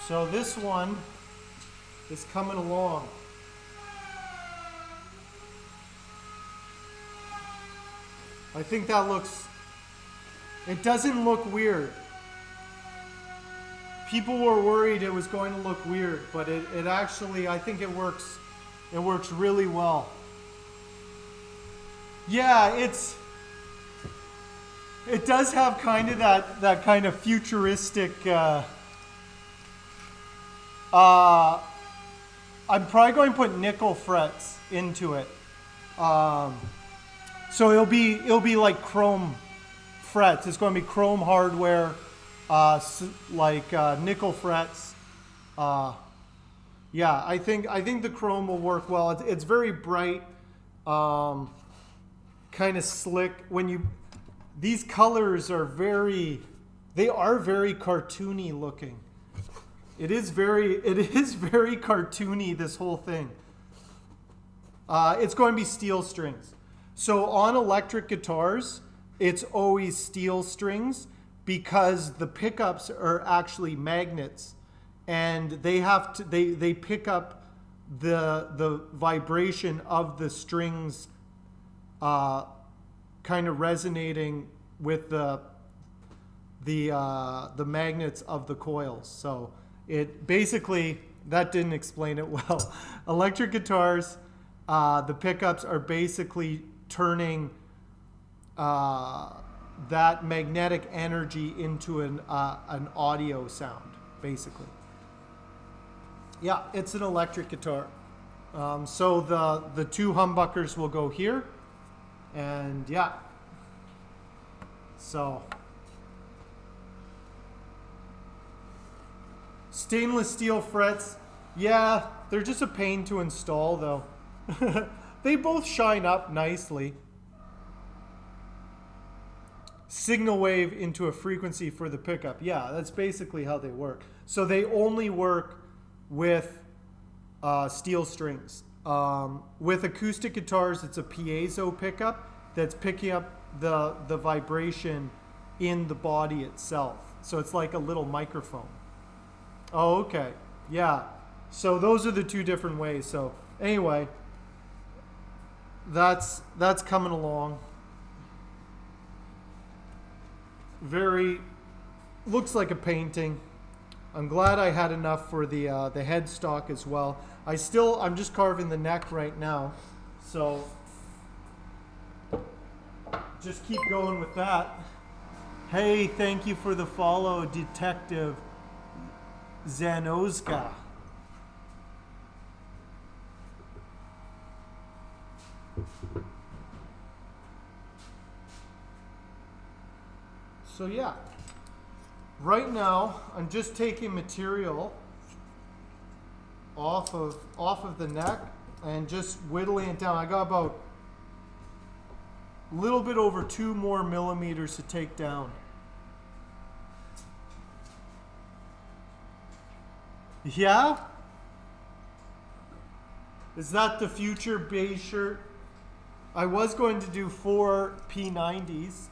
S1: So this one is coming along. I think that looks, it doesn't look weird. People were worried it was going to look weird, but it actually, I think it works really well. Yeah, it does have kind of that kind of futuristic, I'm probably going to put nickel frets into it. So it'll be like chrome frets. It's going to be chrome hardware, like nickel frets. Yeah, I think the chrome will work well. It's very bright, kind of slick. These colors are very cartoony looking. It is very cartoony, this whole thing. It's going to be steel strings. So on electric guitars, it's always steel strings because the pickups are actually magnets, and they pick up the vibration of the strings, kind of resonating with the magnets of the coils. So it basically, that didn't explain it well. Electric guitars, the pickups are basically turning that magnetic energy into an audio sound, basically. Yeah, it's an electric guitar. So the two humbuckers will go here, and yeah. So stainless steel frets, yeah, they're just a pain to install though. They both shine up nicely. Signal wave into a frequency for the pickup. Yeah, that's basically how they work. So they only work with steel strings. With acoustic guitars, it's a piezo pickup that's picking up the vibration in the body itself. So it's like a little microphone. Oh, okay. Yeah. So those are the two different ways. So anyway, that's coming along. Very, looks like a painting. I'm glad I had enough for the headstock as well. I'm just carving the neck right now, so just keep going with that. Hey, thank you for the follow, Detective Zanozka. So yeah, right now I'm just taking material off of the neck and just whittling it down. I got about a little bit over 2 more millimeters to take down. Yeah? Is that the future beige shirt? I was going to do 4 P90s.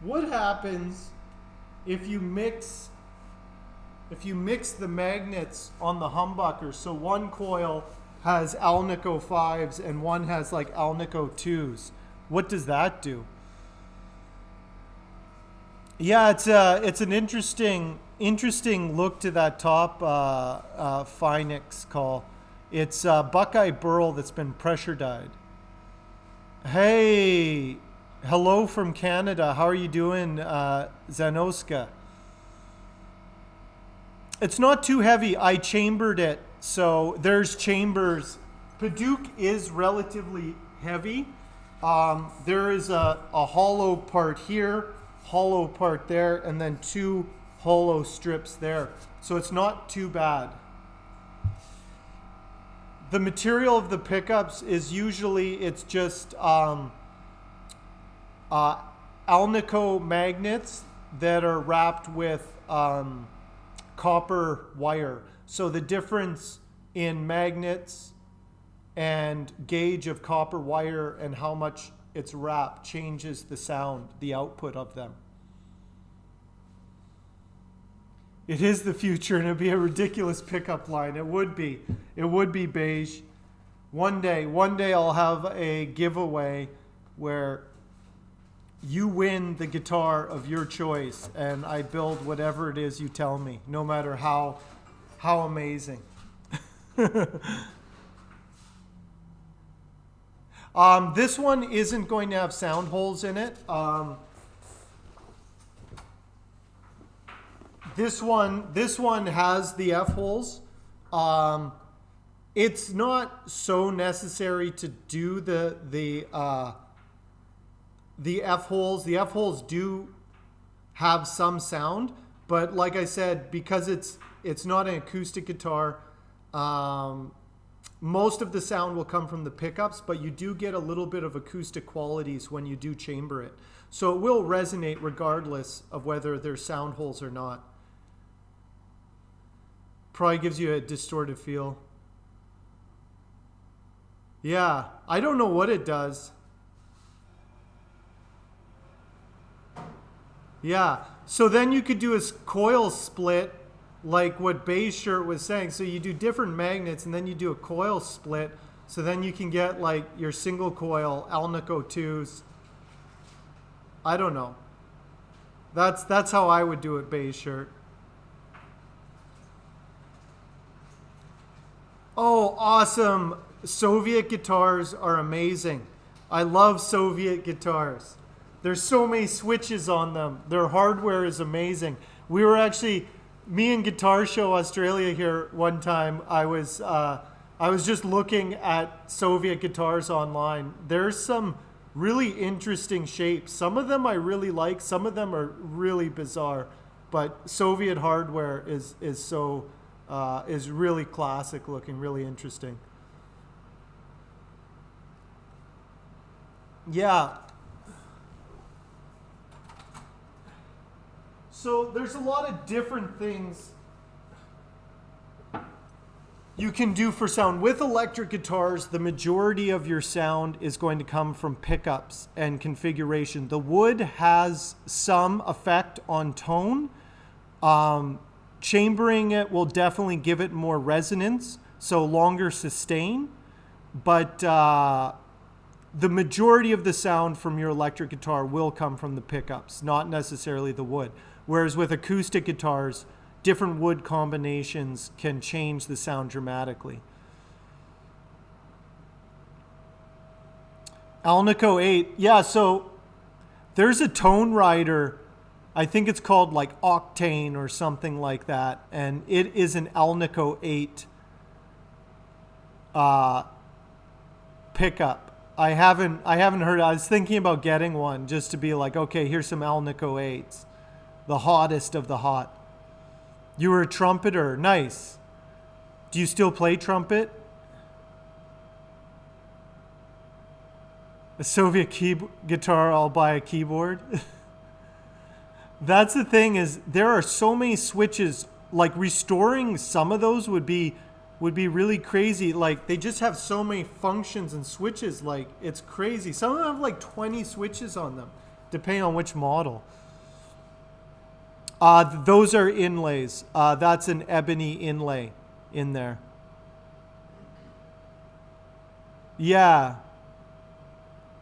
S1: What happens if you mix the magnets on the humbucker? So one coil has Alnico 5s and one has like Alnico 2s. What does that do? Yeah, it's an interesting look to that top Phoenix call. It's Buckeye Burl that's been pressure dyed. Hey, hello from Canada. How are you doing, Zanoska? It's not too heavy. I chambered it, so there's chambers. Paduk is relatively heavy. There is a hollow part here, hollow part there, and then 2 hollow strips there. So it's not too bad. The material of the pickups is usually, it's just Alnico magnets that are wrapped with copper wire. So the difference in magnets and gauge of copper wire and how much it's wrapped changes the sound, the output of them. It is the future, and it'd be a ridiculous pickup line. It would be beige. One day I'll have a giveaway where you win the guitar of your choice, and I build whatever it is you tell me, no matter how amazing. This one isn't going to have sound holes in it. This one has the F holes. It's not so necessary to do the F holes. The F holes do have some sound, but like I said, because it's not an acoustic guitar, most of the sound will come from the pickups, but you do get a little bit of acoustic qualities when you do chamber it. So it will resonate regardless of whether there's sound holes or not. Probably gives you a distorted feel. Yeah, I don't know what it does. Yeah, so then you could do a coil split like what Beige Shirt was saying. So you do different magnets and then you do a coil split. So then you can get like your single coil Alnico 2s. I don't know. That's how I would do it, Beige Shirt. Oh, awesome. Soviet guitars are amazing. I love Soviet guitars. There's so many switches on them. Their hardware is amazing. We were actually, me and Guitar Show Australia here one time, I was just looking at Soviet guitars online. There's some really interesting shapes. Some of them I really like. Some of them are really bizarre. But Soviet hardware is really classic looking, really interesting. Yeah. So there's a lot of different things you can do for sound. With electric guitars, the majority of your sound is going to come from pickups and configuration. The wood has some effect on tone. chambering it will definitely give it more resonance, so longer sustain. But the majority of the sound from your electric guitar will come from the pickups, not necessarily the wood. Whereas with acoustic guitars, different wood combinations can change the sound dramatically. Alnico 8. Yeah, so there's a tone rider. I think it's called like Octane or something like that. And it is an Alnico 8 pickup. I haven't heard it. I was thinking about getting one just to be like, okay, here's some Alnico 8s. The hottest of the hot. You were a trumpeter. Nice. Do you still play trumpet? A Soviet guitar, I'll buy a keyboard. That's the thing, is there are so many switches. Like restoring some of those would be really crazy. Like they just have so many functions and switches. Like it's crazy. Some of them have like 20 switches on them, depending on which model. Those are inlays. That's an ebony inlay in there. Yeah.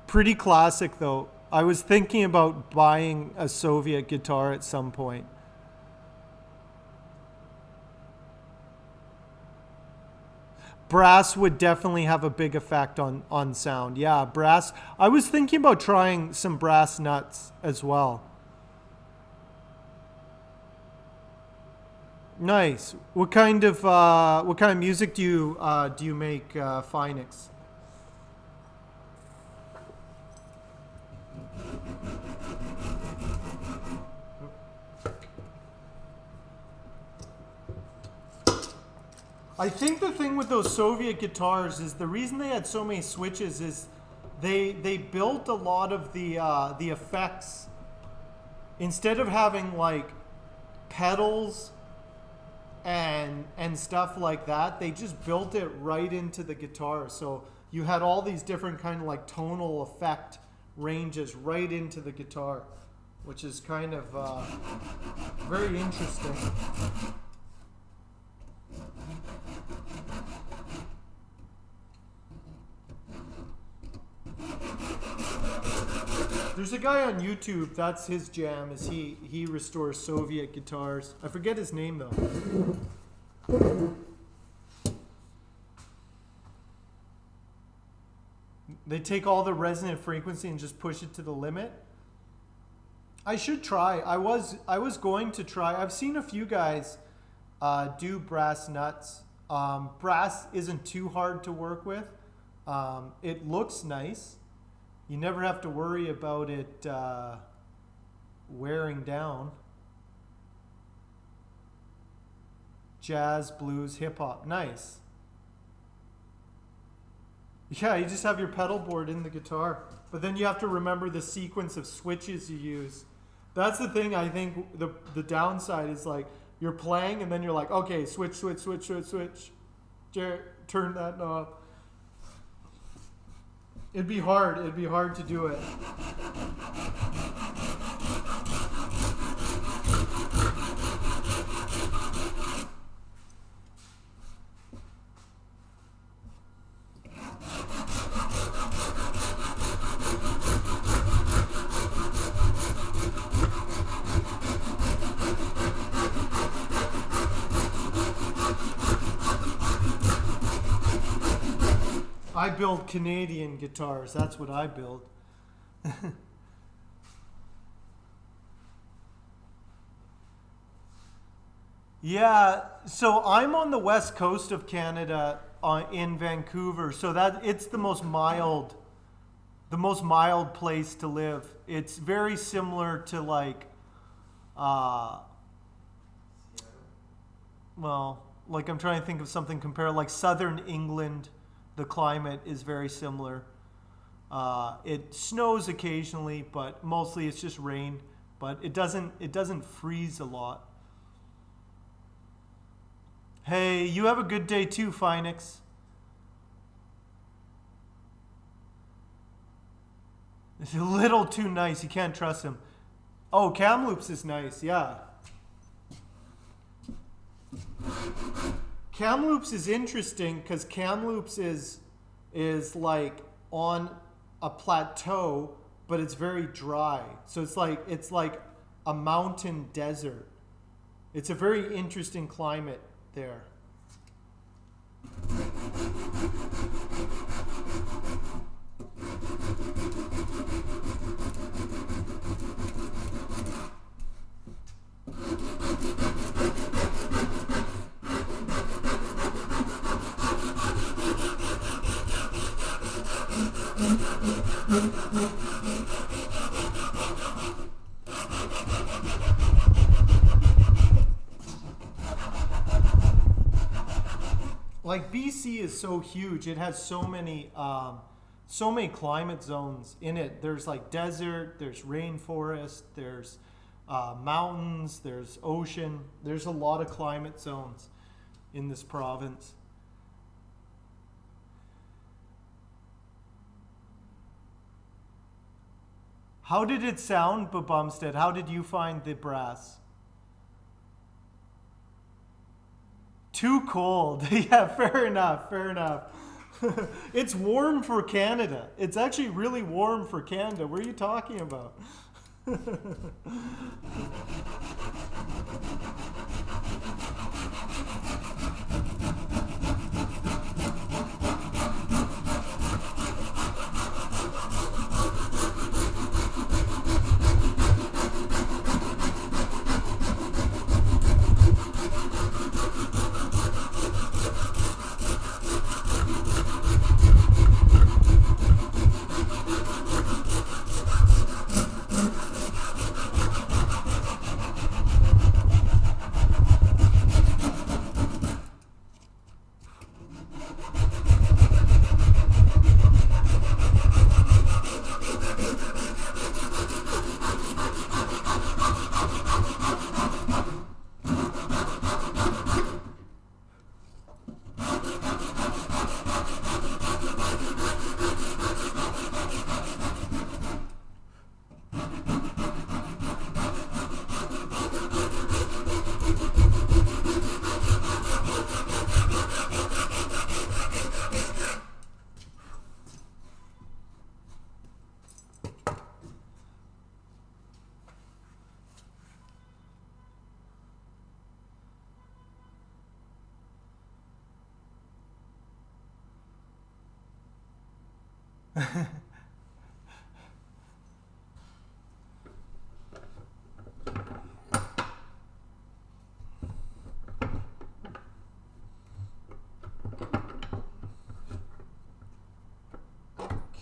S1: Pretty classic though. I was thinking about buying a Soviet guitar at some point. Brass would definitely have a big effect on sound. Yeah, brass. I was thinking about trying some brass nuts as well. Nice. What kind of music do you make, Phoenix? I think the thing with those Soviet guitars is the reason they had so many switches is they built a lot of the effects, instead of having like pedals and stuff like that, they just built it right into the guitar. So you had all these different kind of like tonal effect ranges right into the guitar, which is kind of very interesting. There's a guy on YouTube, that's his jam, is he restores Soviet guitars. I forget his name though. They take all the resonant frequency and just push it to the limit. I should try. I was going to try. I've seen a few guys do brass nuts. Brass isn't too hard to work with. It looks nice. You never have to worry about it wearing down. Jazz, blues, hip hop. Nice. Yeah, you just have your pedal board in the guitar. But then you have to remember the sequence of switches you use. That's the thing. I think the downside is like you're playing and then you're like, okay, switch. Turn that knob. It'd be hard to do it. I build Canadian guitars. That's what I build. Yeah, so I'm on the west coast of Canada, in Vancouver. So that it's the most mild place to live. It's very similar to like, well, like I'm trying to think of something compare, like southern England. The climate is very similar. It snows occasionally, but mostly it's just rain. But it doesn't freeze a lot. Hey, you have a good day too, Phoenix. It's a little too nice. You can't trust him. Oh, Kamloops is nice. Yeah. Kamloops is interesting because Kamloops is like on a plateau, but it's very dry. So it's like a mountain desert. It's a very interesting climate there. Like BC is so huge. It has so many climate zones in it. There's like desert, there's rainforest, there's mountains, there's ocean. There's a lot of climate zones in this province. How did it sound, Bumstead? How did you find the brass? Too cold. Yeah, fair enough, fair enough. It's warm for Canada. It's actually really warm for Canada. What are you talking about?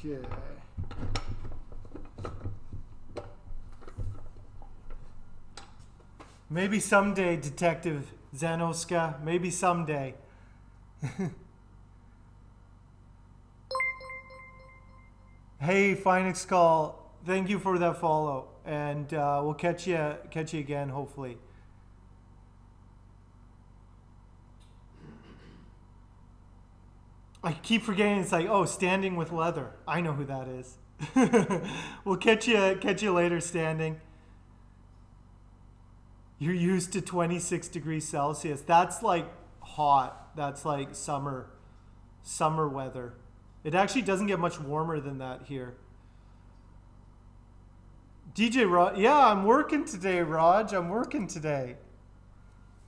S1: Okay. Maybe someday, Detective Zanoska. Maybe someday. Hey, Phoenix Call. Thank you for that follow, and we'll catch you again, hopefully. I keep forgetting it's like, oh, Standing with Leather. I know who that is. We'll catch you later, Standing. You're used to 26 degrees Celsius. That's like hot. That's like summer weather. It actually doesn't get much warmer than that here. DJ Raj, yeah, I'm working today, Raj. I'm working today.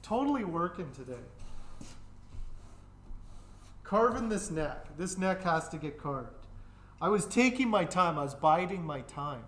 S1: Totally working today. Carving this neck. This neck has to get carved. I was taking my time. I was biding my time.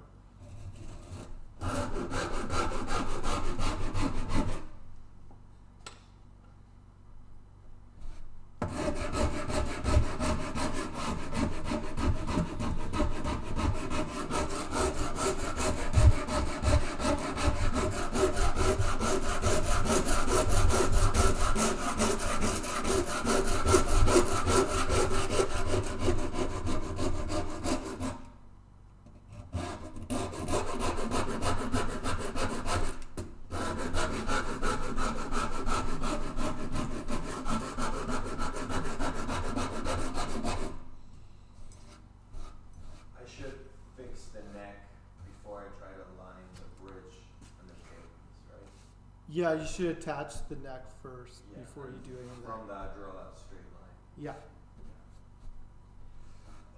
S1: Yeah, you should attach the neck first
S2: Yeah,
S1: before you do anything.
S2: From that, draw that straight line.
S1: Yeah.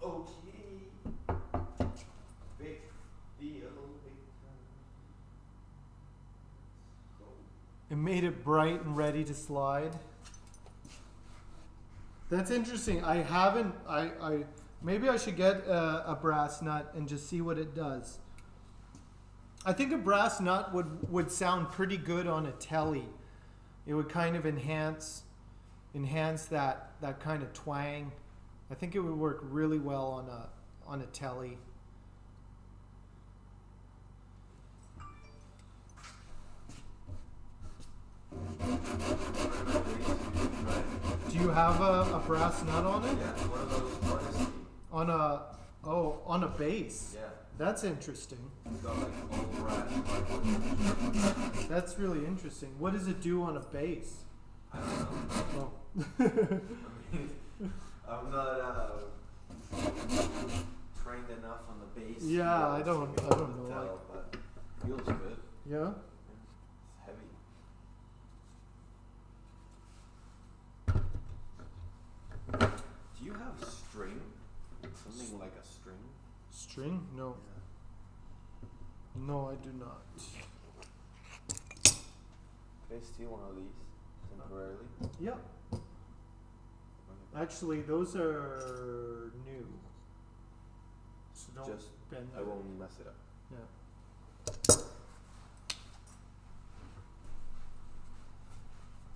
S2: Okay. Big deal. Go.
S1: It made it bright and ready to slide. That's interesting. I haven't. I maybe I should get a brass nut and just see what it does. I think a brass nut would sound pretty good on a telly. It would kind of enhance that kind of twang. I think it would work really well on a telly. Do you have a brass nut on it?
S2: Yeah, one of those artists.
S1: On a bass.
S2: Yeah.
S1: That's interesting.
S2: It's got like all brass.
S1: That's really interesting. What does it do on a bass?
S2: I don't know.
S1: Oh.
S2: I mean, I'm not trained enough on the bass.
S1: Yeah, I
S2: field
S1: don't
S2: to be able
S1: know,
S2: to tell, but it feels good.
S1: Yeah.
S2: It's heavy. Do you have string? Something like a string?
S1: String? No. No, I do not.
S2: Can I steal one of these temporarily?
S1: Yeah. Actually, those are new. So don't
S2: Just,
S1: bend
S2: I
S1: them.
S2: won't mess it up.
S1: Yeah.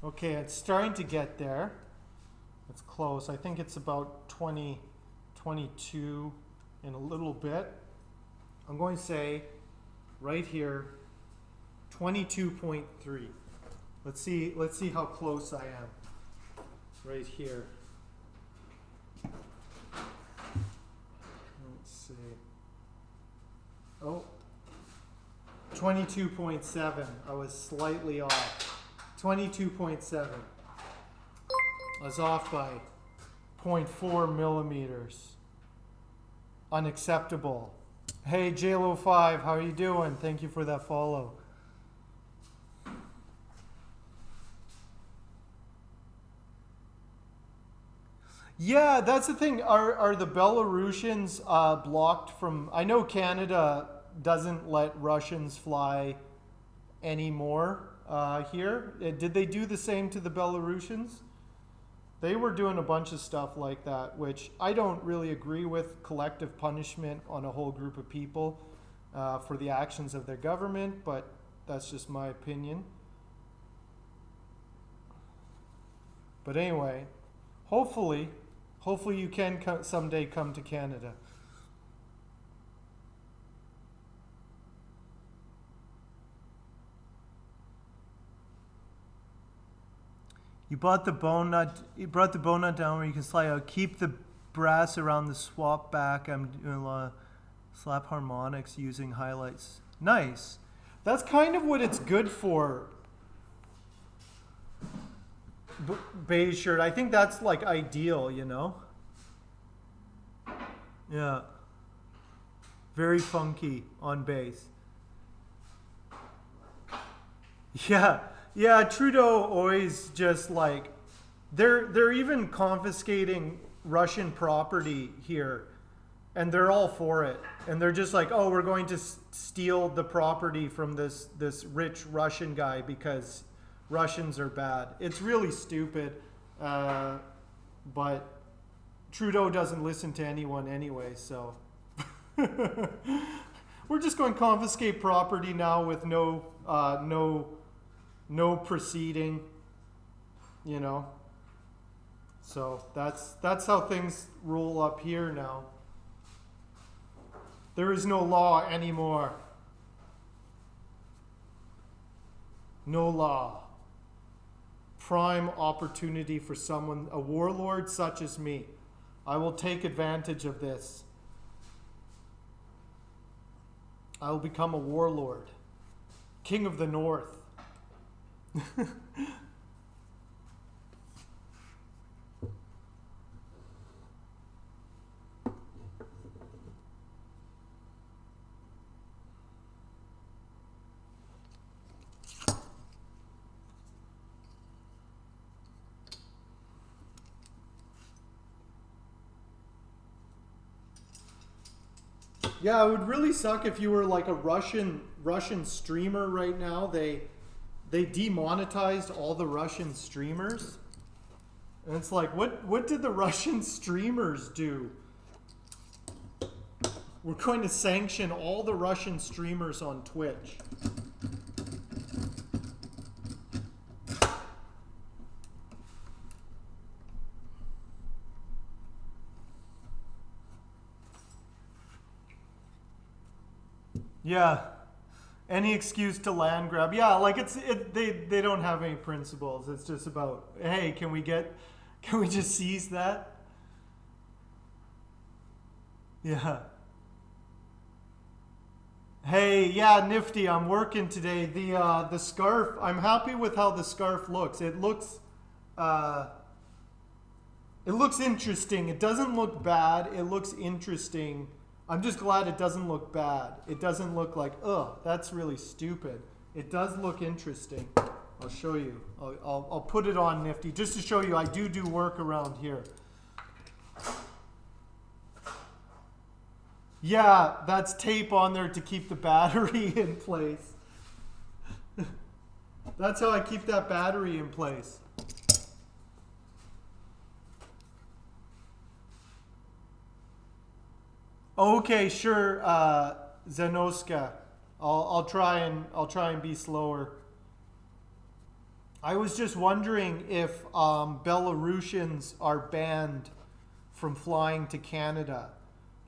S1: Okay, it's starting to get there. It's close. I think it's about 22 in a little bit. I'm going to say right here 22.3. Let's see how close I am. Right here. Let's see. Oh. 22.7. I was slightly off. 22.7. I was off by 0.4 millimeters. Unacceptable. Hey JLo5, how are you doing? Thank you for that follow. Yeah, that's the thing. Are the Belarusians blocked from... I know Canada doesn't let Russians fly anymore here. Did they do the same to the Belarusians? They were doing a bunch of stuff like that, which I don't really agree with. Collective punishment on a whole group of people for the actions of their government, but that's just my opinion. But anyway, hopefully you can someday come to Canada. You brought the bone nut. You brought the bone nut down where you can slide out. Keep the brass around the swap back. I'm doing a lot of slap harmonics using highlights. Nice. That's kind of what it's good for. Beige shirt. I think that's like ideal, you know. Yeah. Very funky on bass. Yeah. Yeah, Trudeau always just like they're even confiscating Russian property here, and they're all for it. And they're just like, oh, we're going to steal the property from this rich Russian guy because Russians are bad. It's really stupid, but Trudeau doesn't listen to anyone anyway, so we're just going to confiscate property now with no proceeding, you know. So that's how things roll up here now. There is no law anymore. No law. Prime opportunity for someone, a warlord such as me. I will take advantage of this. I will become a warlord. King of the North. Yeah, it would really suck if you were like a Russian streamer right now. They demonetized all the Russian streamers. And it's like, what did the Russian streamers do? We're going to sanction all the Russian streamers on Twitch. Yeah. Any excuse to land grab. Yeah, like they don't have any principles. It's just about, hey, can we just seize that? Yeah. Hey, yeah, Nifty, I'm working today. The scarf, I'm happy with how the scarf looks. It looks interesting. It doesn't look bad. It looks interesting. I'm just glad it doesn't look bad. It doesn't look like, ugh, that's really stupid. It does look interesting. I'll show you. I'll put it on Nifty just to show you I do work around here. Yeah, that's tape on there to keep the battery in place. That's how I keep that battery in place. Okay, sure, Zenoska. I'll try and be slower. I was just wondering if Belarusians are banned from flying to Canada.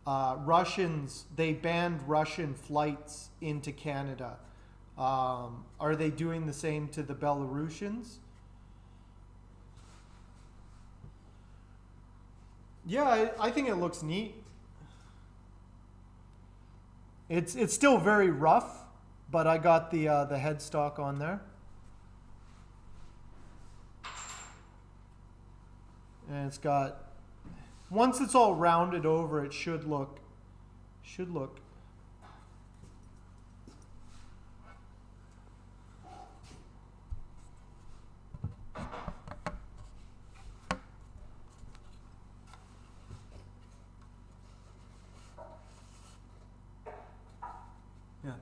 S1: Russians, they banned Russian flights into Canada. Are they doing the same to the Belarusians? Yeah, I think it looks neat. It's still very rough, but I got the headstock on there. And it's got, once it's all rounded over, it should look. Yeah.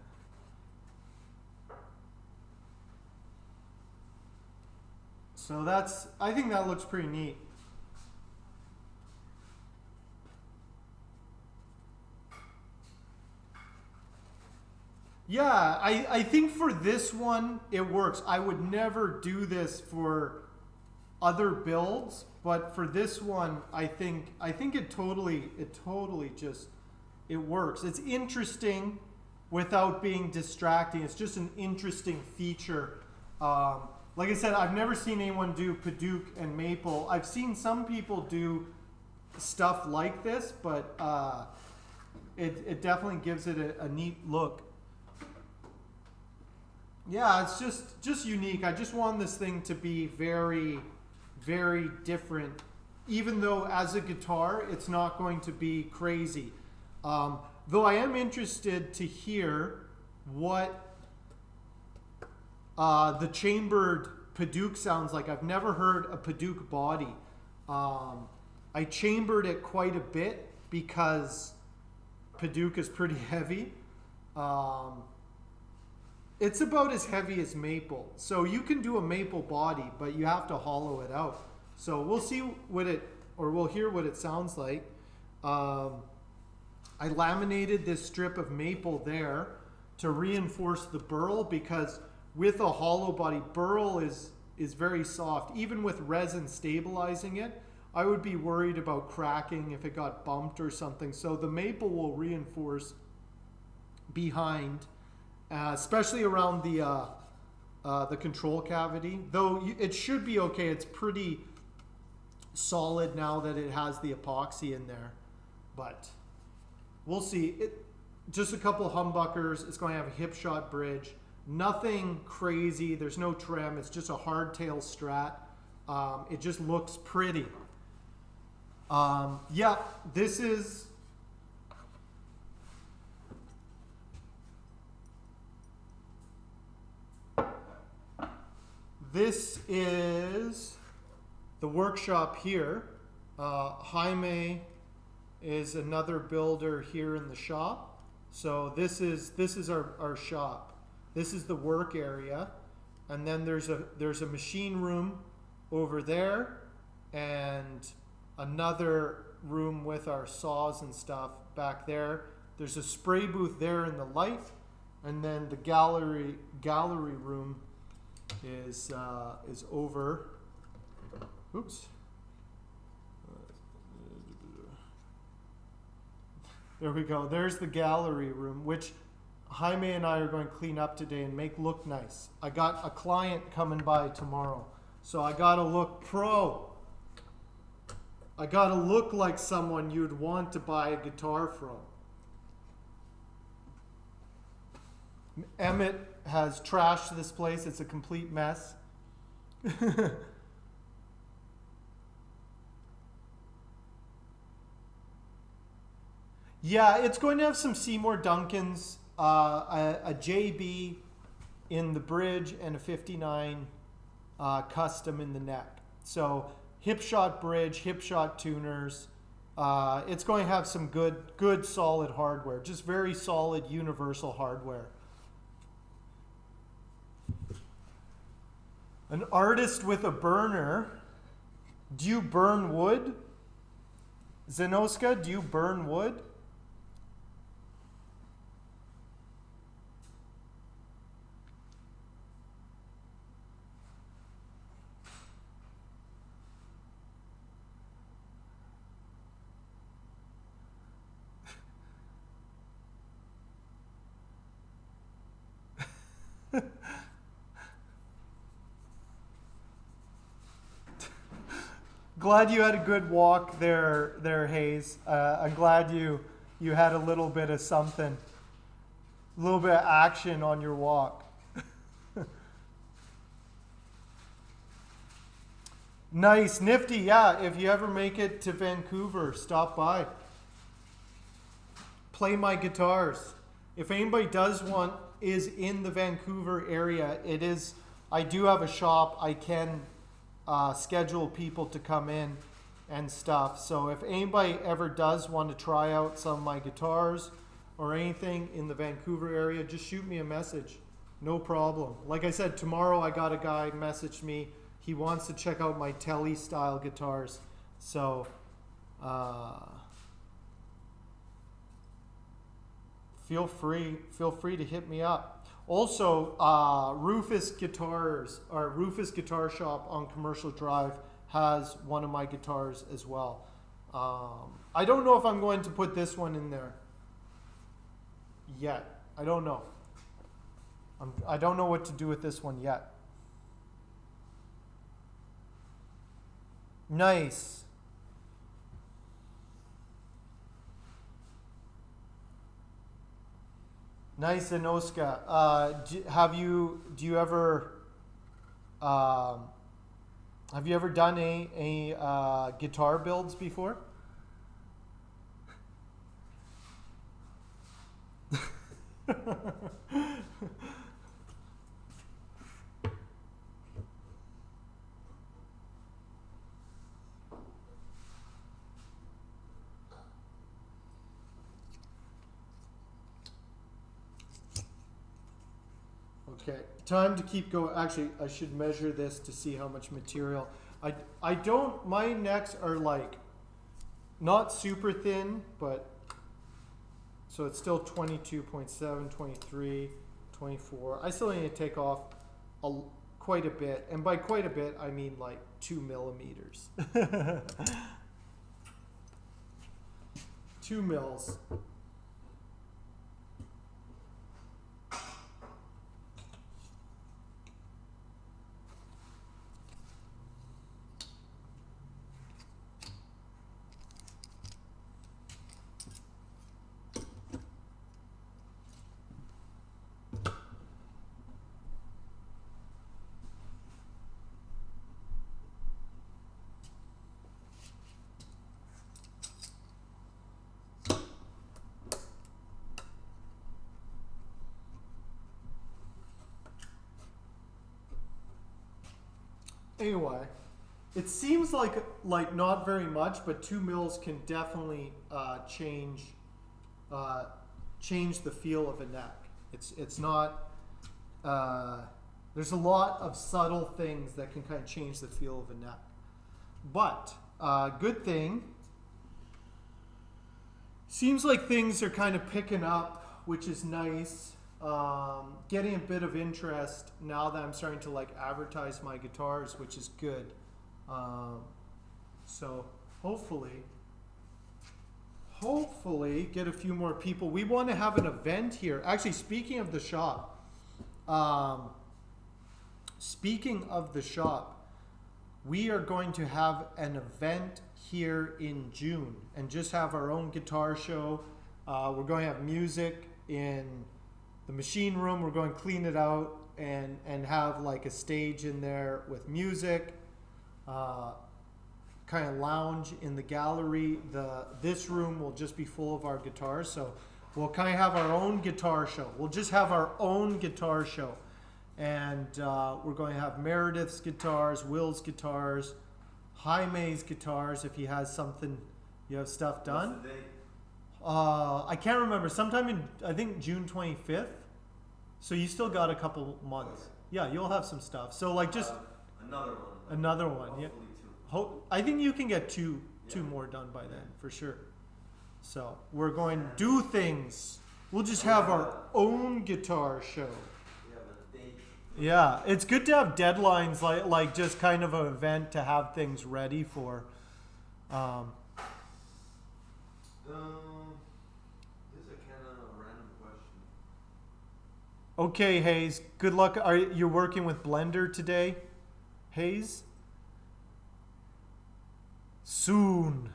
S1: So I think that looks pretty neat. Yeah, I think for this one, it works. I would never do this for other builds, but for this one, I think it totally just, it works. It's interesting without being distracting. It's just an interesting feature. Like I said, I've never seen anyone do Padauk and Maple. I've seen some people do stuff like this, but it definitely gives it a neat look. Yeah, it's just unique. I just want this thing to be very, very different. Even though as a guitar, it's not going to be crazy. Though I am interested to hear what the chambered Padauk sounds like. I've never heard a Padauk body. I chambered it quite a bit because Padauk is pretty heavy. It's about as heavy as maple. So you can do a maple body, but you have to hollow it out. So we'll see we'll hear what it sounds like. I laminated this strip of maple there to reinforce the burl, because with a hollow body, burl is very soft. Even with resin stabilizing it, I would be worried about cracking if it got bumped or something. So the maple will reinforce behind, especially around the control cavity. Though it should be okay. It's pretty solid now that it has the epoxy in there. But we'll see. Just a couple humbuckers. It's going to have a hip shot bridge. Nothing crazy. There's no trim. It's just a hardtail Strat. It just looks pretty. Yeah, this is... This is the workshop here. Jaime is another builder here in the shop. So this is our shop. This is the work area, and then there's a machine room over there, and another room with our saws and stuff back there. There's a spray booth there in the light, and then the gallery room is over. Oops. There we go. There's the gallery room, which Jaime and I are going to clean up today and make look nice. I got a client coming by tomorrow, so I got to look pro. I got to look like someone you'd want to buy a guitar from. Emmett has trashed this place. It's a complete mess. Yeah, it's going to have some Seymour Duncans, a JB in the bridge, and a 59 custom in the neck. So hip shot bridge, hip shot tuners. It's going to have some good solid hardware, just very solid universal hardware. An artist with a burner. Do you burn wood? Zenoska, do you burn wood? Glad you had a good walk there, Hayes. I'm glad you had a little bit of something, a little bit of action on your walk. Nice, nifty. Yeah, if you ever make it to Vancouver, stop by. Play my guitars. If anybody is in the Vancouver area, I do have a shop. I can schedule people to come in and stuff. So if anybody ever does want to try out some of my guitars or anything in the Vancouver area, just shoot me a message. No problem. Like I said, tomorrow I got a guy message me. He wants to check out my Telly style guitars. So feel free to hit me up. Also, Rufus Guitar Shop on Commercial Drive has one of my guitars as well. I don't know if I'm going to put this one in there yet. I don't know. I don't know what to do with this one yet. Nice. Nice, Inoska. Do you ever have you ever done a guitar builds before? Okay, time to keep going. Actually, I should measure this to see how much material. My necks are like not super thin, but so it's still 22.7, 23, 24. I still need to take off quite a bit. And by quite a bit, I mean like 2 millimeters. 2 mils. Anyway, it seems like not very much, but 2 mils can definitely change change the feel of a neck. It's not. There's a lot of subtle things that can kind of change the feel of a neck. But good thing. Seems like things are kind of picking up, which is nice. Getting a bit of interest now that I'm starting to like advertise my guitars, which is good. So hopefully get a few more people. We want to have an event here. Actually, speaking of the shop, we are going to have an event here in June and just have our own guitar show. We're going to have music in the machine room. We're going to clean it out and have like a stage in there with music. Kind of lounge in the gallery. This room will just be full of our guitars, so we'll kind of have our own guitar show. We'll just have our own guitar show, and we're going to have Meredith's guitars, Will's guitars, Jaime's guitars if he has something, you have stuff done.
S2: What's the date?
S1: I can't remember. Sometime in, I think, June 25th. So you still got a couple months.
S2: Okay.
S1: Yeah, you'll have some stuff. So like just
S2: another one.
S1: another one. Yeah.
S2: Hopefully two.
S1: I think you can get two more done by then for sure. So we're going to do things. We'll just have our own guitar show.
S2: We have a date.
S1: Yeah, it's good to have deadlines, like just kind of an event to have things ready for.
S2: This is a kind of random question.
S1: Okay, Hayes. Good luck. Are you working with Blender today, Hayes? Soon.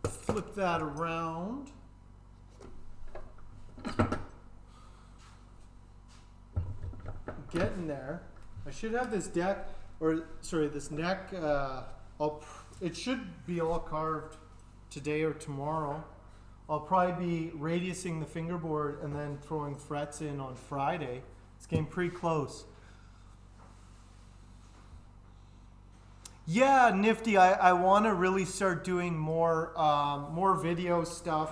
S1: Flip that around. Getting there. I should have this deck, or sorry, this neck. It should be all carved today or tomorrow. I'll probably be radiusing the fingerboard and then throwing frets in on Friday. It's getting pretty close. Yeah, Nifty. I want to really start doing more video stuff.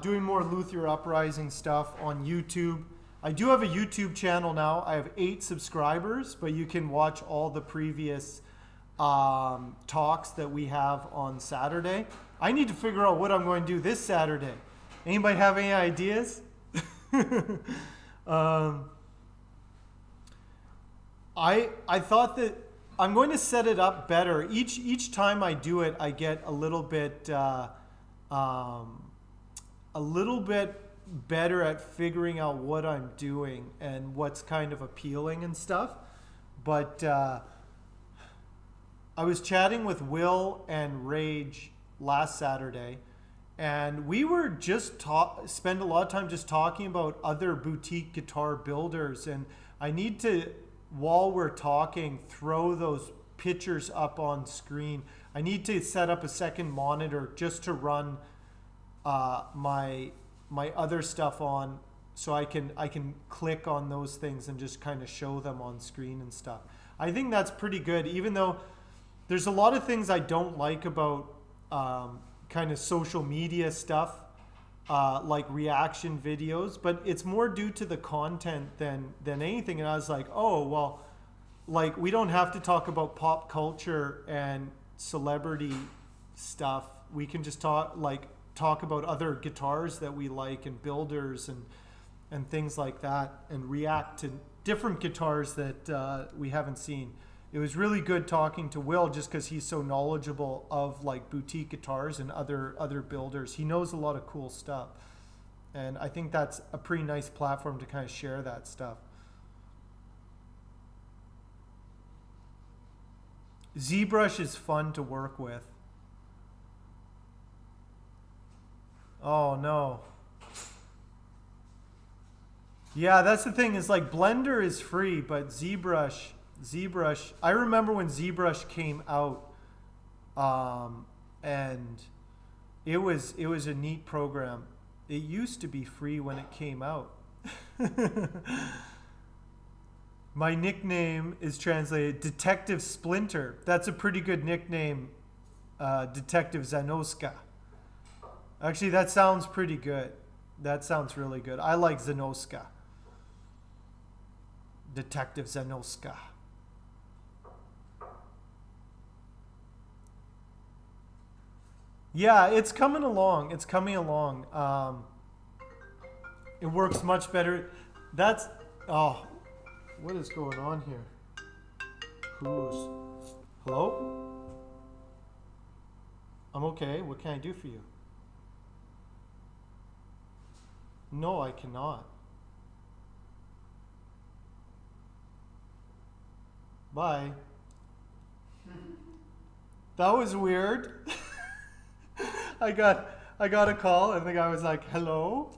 S1: Doing more Luther Uprising stuff on YouTube. I do have a YouTube channel now. I have 8 subscribers, but you can watch all the previous talks that we have on Saturday. I need to figure out what I'm going to do this Saturday. Anybody have any ideas? I thought that I'm going to set it up better. Each time I do it, I get a little bit better at figuring out what I'm doing and what's kind of appealing and stuff. But I was chatting with Will and Rage last Saturday, and we were just spend a lot of time just talking about other boutique guitar builders. And I need to, while we're talking, throw those pictures up on screen. I need to set up a second monitor just to run my other stuff on, so I can click on those things and just kind of show them on screen and stuff. I think that's pretty good, even though there's a lot of things I don't like about kind of social media stuff, like reaction videos, but it's more due to the content than anything. And I was like, oh, well, like, we don't have to talk about pop culture and celebrity stuff. We can just talk about other guitars that we like and builders and things like that, and react to different guitars that we haven't seen. It was really good talking to Will, just because he's so knowledgeable of like boutique guitars and other builders. He knows a lot of cool stuff, and I think that's a pretty nice platform to kind of share that stuff. ZBrush is fun to work with. Oh no. Yeah, that's the thing, is like Blender is free, but ZBrush, I remember when ZBrush came out, and it was a neat program. It used to be free when it came out. My nickname is translated Detective Splinter. That's a pretty good nickname, Detective Zanoska. Actually, that sounds pretty good. That sounds really good. I like Zanoska. Detective Zanoska. Yeah, it's coming along. It's coming along. It works much better. That's... Oh, what is going on here? Who's... Hello? I'm okay. What can I do for you? No, I cannot. Bye. That was weird. I got a call and the guy was like, hello,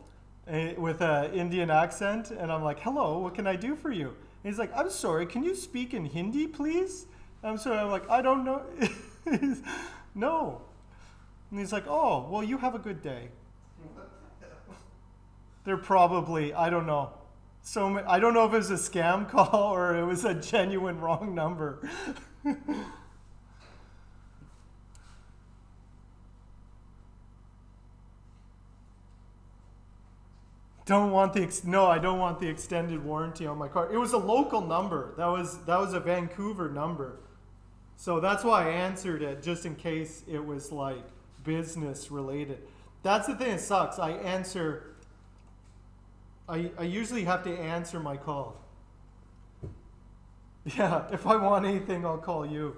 S1: with an Indian accent, and I'm like, hello, what can I do for you? And he's like, I'm sorry, can you speak in Hindi, please? I'm sorry. I'm like, I don't know. No. And he's like, oh, well, you have a good day. They're probably, I don't know. So I don't know if it was a scam call or it was a genuine wrong number. No, I don't want the extended warranty on my car. It was a local number. That was a Vancouver number. So that's why I answered it, just in case it was like business related. That's the thing that sucks. I usually have to answer my call. Yeah, if I want anything, I'll call you.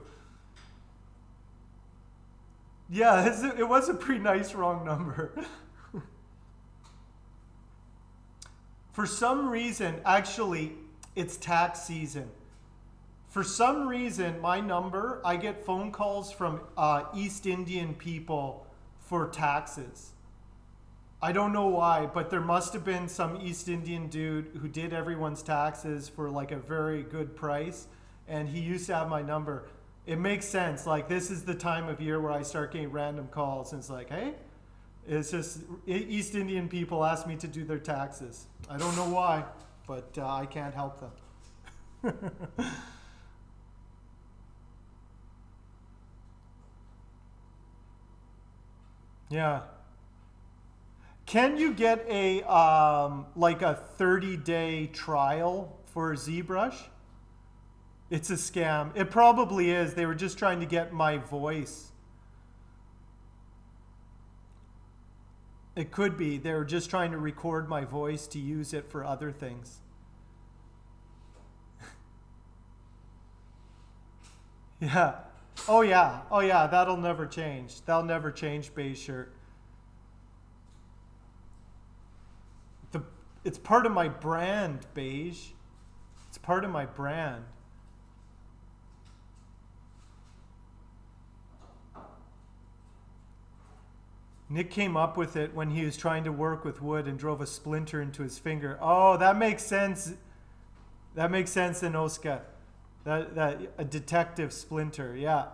S1: Yeah, it was a pretty nice wrong number. For some reason, actually, it's tax season. For some reason, my number, I get phone calls from East Indian people for taxes. I don't know why, but there must have been some East Indian dude who did everyone's taxes for like a very good price, and he used to have my number. It makes sense. Like, this is the time of year where I start getting random calls, and it's like, hey, it's just East Indian people ask me to do their taxes. I don't know why, but I can't help them. Yeah. Can you get a like a 30-day trial for ZBrush? It's a scam. It probably is. They were just trying to get my voice. It could be. They were just trying to record my voice to use it for other things. Yeah. Oh yeah. Oh yeah. That'll never change. That'll never change, beige shirt. It's part of my brand, beige. It's part of my brand. Nick came up with it when he was trying to work with wood and drove a splinter into his finger. Oh, that makes sense. That makes sense, Inosuka. That a detective splinter. Yeah,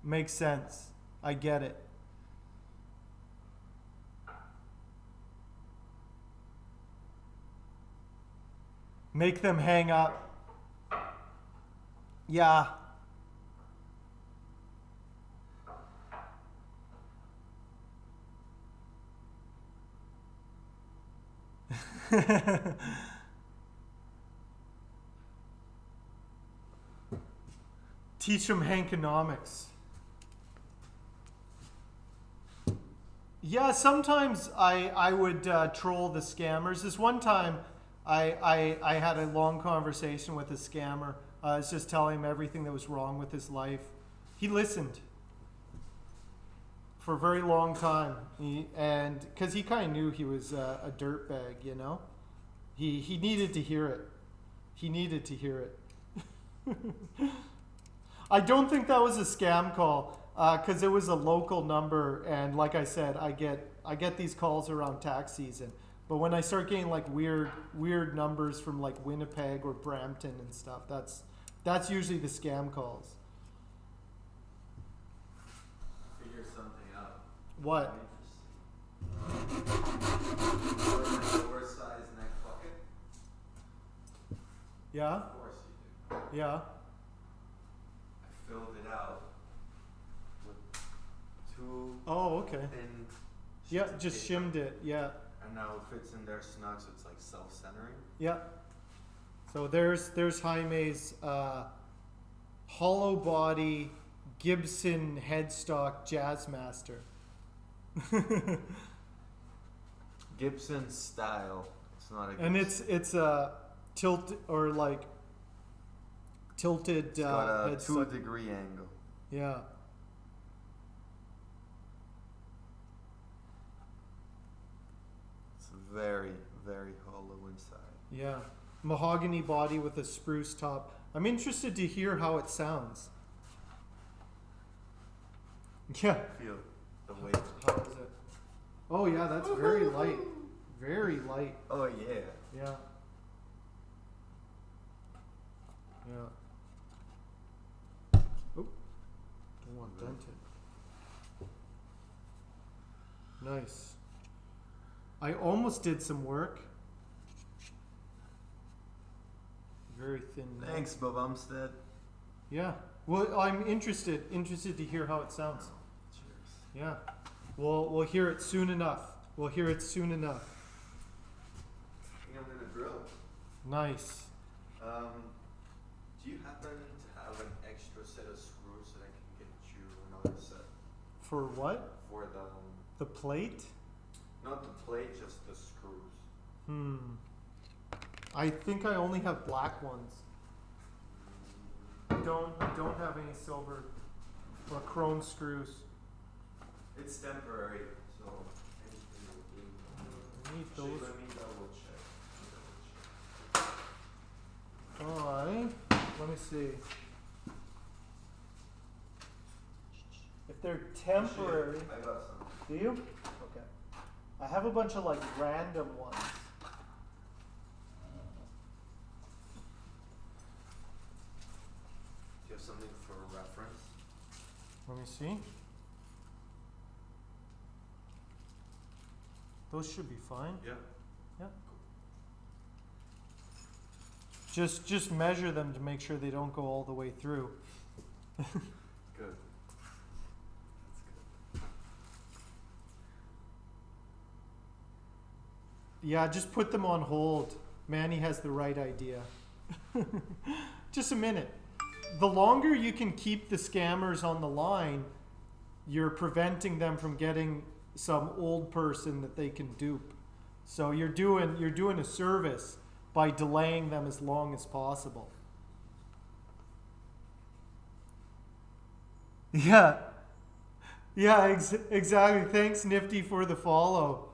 S1: makes sense. I get it. Make them hang up. Yeah. Teach them Hankonomics. Yeah, sometimes I would troll the scammers. This one time, I had a long conversation with a scammer. I was just telling him everything that was wrong with his life. He listened for a very long time, and because he kind of knew he was a dirtbag, you know, he needed to hear it. He needed to hear it. I don't think that was a scam call because it was a local number, and like I said, I get these calls around tax season. But when I start getting like weird numbers from like Winnipeg or Brampton and stuff, that's usually the scam calls.
S2: Figure something out.
S1: What?
S2: Oversized neck bucket.
S1: Yeah?
S2: Of course you do.
S1: Yeah.
S2: I filled it out with 2
S1: Oh, okay.
S2: thin
S1: Yeah,
S2: sheets of
S1: just
S2: paper.
S1: shimmed it. Yeah.
S2: And now it fits in there snug, so it's like self-centering.
S1: Yeah. So there's Jaime's hollow body Gibson headstock Jazzmaster.
S2: Gibson style. It's not a Gibson.
S1: And it's a tilt or like tilted
S2: It's got a
S1: headstock.
S2: 2-degree angle.
S1: Yeah.
S2: It's very, very hollow inside.
S1: Yeah. Mahogany body with a spruce top. I'm interested to hear how it sounds. Yeah.
S2: Feel the weight.
S1: How is it? Oh yeah, that's very light. Very light.
S2: Oh yeah.
S1: Yeah. Yeah. Oh. Don't want dented. Nice. I almost did some work. Very thin. note.
S2: Thanks, Bob Umstead.
S1: Yeah. Well, I'm interested to hear how it sounds.
S2: Cheers.
S1: Yeah. We'll hear it soon enough. We'll hear it soon enough.
S2: I think I'm gonna drill.
S1: Nice.
S2: Do you happen to have an extra set of screws so that I can get you another set
S1: For what?
S2: for
S1: The plate?
S2: not the plate, just the screws?
S1: I think I only have black ones. I don't have any silver or chrome screws.
S2: It's temporary, so anything will do.
S1: I need
S2: Actually,
S1: those.
S2: let me double check.
S1: Let me see. If they're temporary,
S2: Actually, I got some.
S1: do you? Okay. I have a bunch of like random ones.
S2: Do you have something for reference?
S1: Let me see. Those should be fine.
S2: Yeah.
S1: Yeah. Just measure them to make sure they don't go all the way through.
S2: Good. That's good.
S1: Yeah, just put them on hold. Manny has the right idea. Just a minute. The longer you can keep the scammers on the line, you're preventing them from getting some old person that they can dupe. So you're doing a service by delaying them as long as possible. Yeah. Yeah, exactly. Thanks, Nifty, for the follow.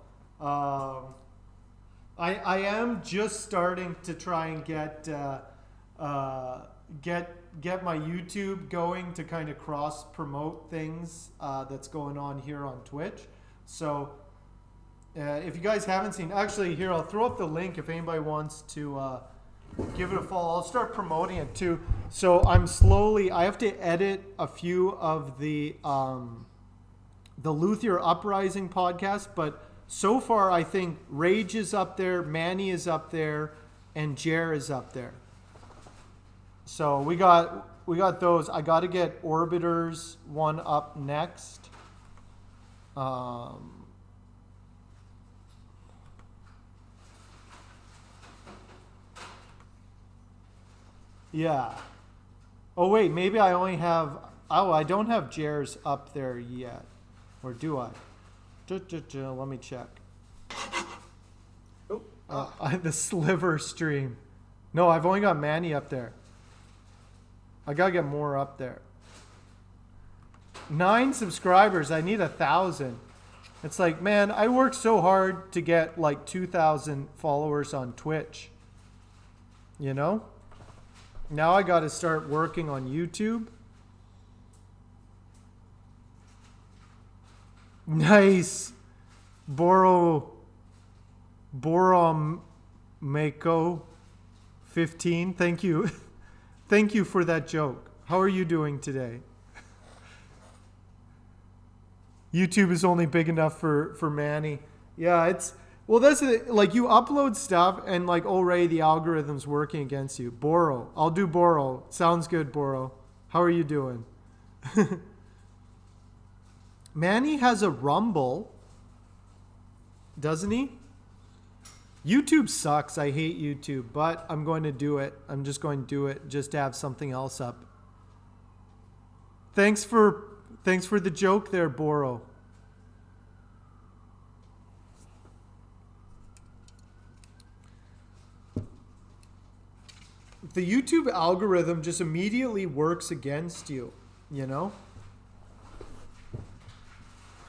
S1: I am just starting to try and get my YouTube going to kind of cross promote things that's going on here on Twitch. So if you guys haven't seen, actually here, I'll throw up the link if anybody wants to give it a follow. I'll start promoting it too. So I have to edit a few of the Luthier Uprising podcast, but so far I think Rage is up there, Manny is up there, and Jer is up there. So we got those. I got to get Orbiter's one up next. Yeah. Oh wait, maybe I only have. Oh, I don't have Jer's up there yet, or do I? Let me check.
S2: Oh,
S1: The Sliver stream. No, I've only got Manny up there. I gotta get more up there. 9 subscribers. I need 1,000. It's like, man, I worked so hard to get like 2,000 followers on Twitch. You know? Now I got to start working on YouTube. Nice. Boromako 15. Thank you. Thank you for that joke. How are you doing today? YouTube is only big enough for Manny. Yeah, well, that's it. Like, you upload stuff and like already the algorithm's working against you. Boro. I'll do Boro. Sounds good, Boro. How are you doing? Manny has a Rumble, doesn't he? YouTube sucks. I hate YouTube, but I'm going to do it. I'm just going to do it just to have something else up. Thanks for the joke there, Boro. The YouTube algorithm just immediately works against you, you know?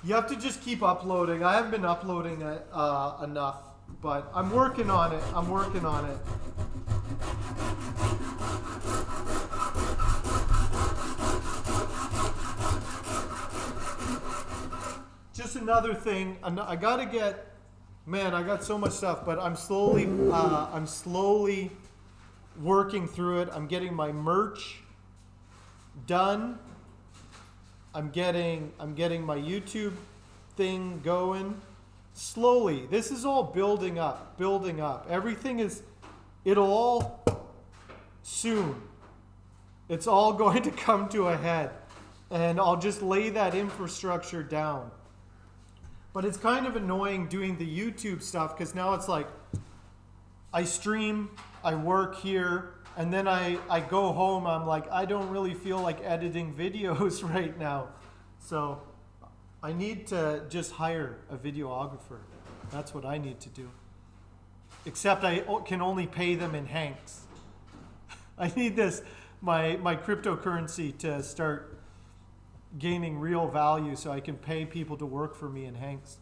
S1: You have to just keep uploading. I haven't been uploading enough, but I'm working on it. I'm working on it. Just another thing. I gotta get, man, I got so much stuff, but I'm slowly working through it. I'm getting my merch done. I'm getting my YouTube thing going slowly. This is all building up. It'll all soon. It's all going to come to a head, and I'll just lay that infrastructure down. But it's kind of annoying doing the YouTube stuff because now it's like I stream, I work here, and then I go home. I'm like, I don't really feel like editing videos right now. So I need to just hire a videographer. That's what I need to do. Except I can only pay them in Hanks. I need my cryptocurrency to start gaining real value so I can pay people to work for me in Hanks.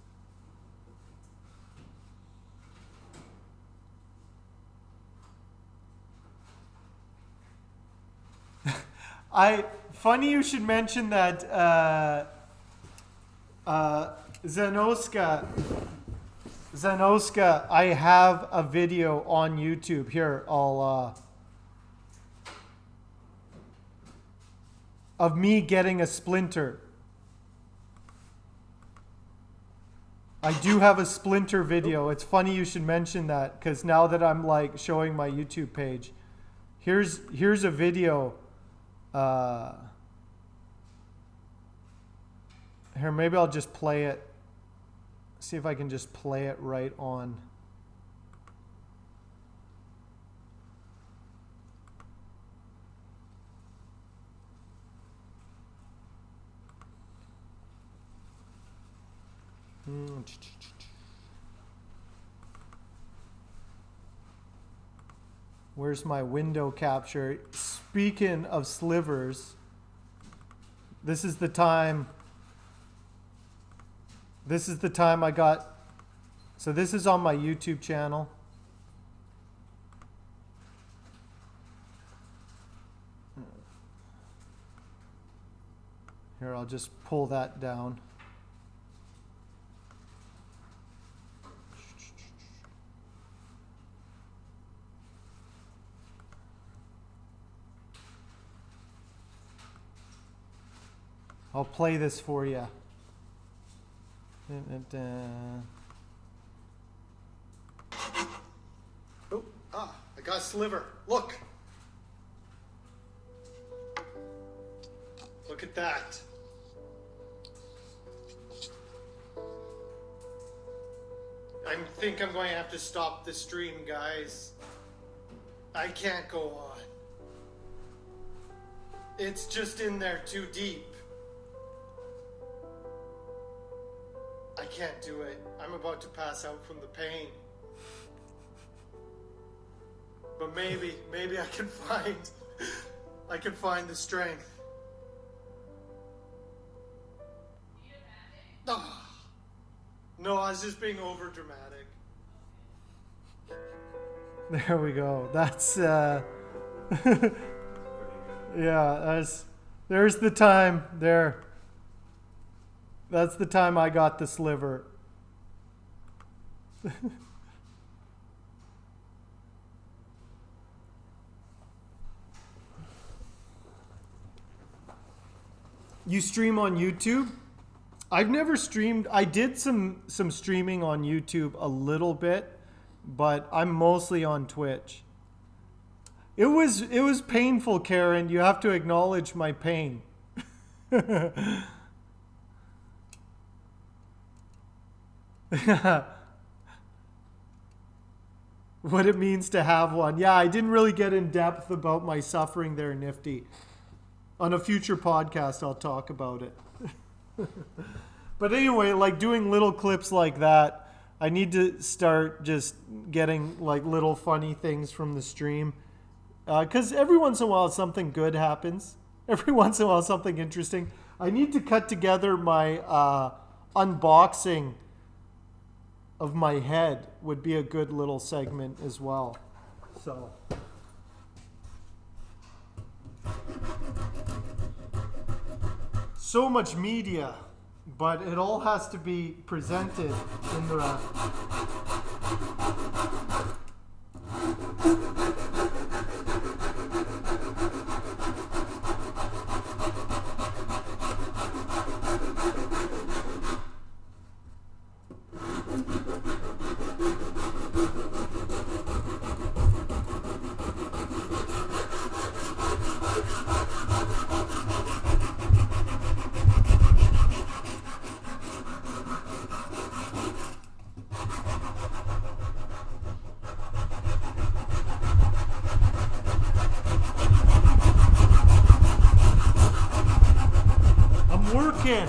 S1: Funny you should mention that Zenoska, I have a video on YouTube. Here, I'll of me getting a splinter. I do have a splinter video. It's funny you should mention that because now that I'm like showing my YouTube page, here's a video. Here, maybe I'll just play it. See if I can just play it right on. Where's my window capture? Speaking of slivers, this is the time I got. So this is on my YouTube channel. Here, I'll just pull that down. I'll play this for you. Oh, I got a sliver. Look. Look at that. I think I'm going to have to stop the stream, guys. I can't go on. It's just in there too deep. I can't do it. I'm about to pass out from the pain. But maybe I can find the strength. Ah. No, I was just being over dramatic. There we go. That's yeah, there's the time there. That's the time I got the sliver. You stream on YouTube? I've never streamed. I did some streaming on YouTube a little bit, but I'm mostly on Twitch. It was painful, Karen. You have to acknowledge my pain. What it means to have one. Yeah, I didn't really get in depth about my suffering there, Nifty. On a future podcast, I'll talk about it. But anyway, like doing little clips like that, I need to start just getting like little funny things from the stream. Because every once in a while something good happens. Every once in a while something interesting. I need to cut together my unboxing of my head would be a good little segment as well. So much media, but it all has to be presented in the working.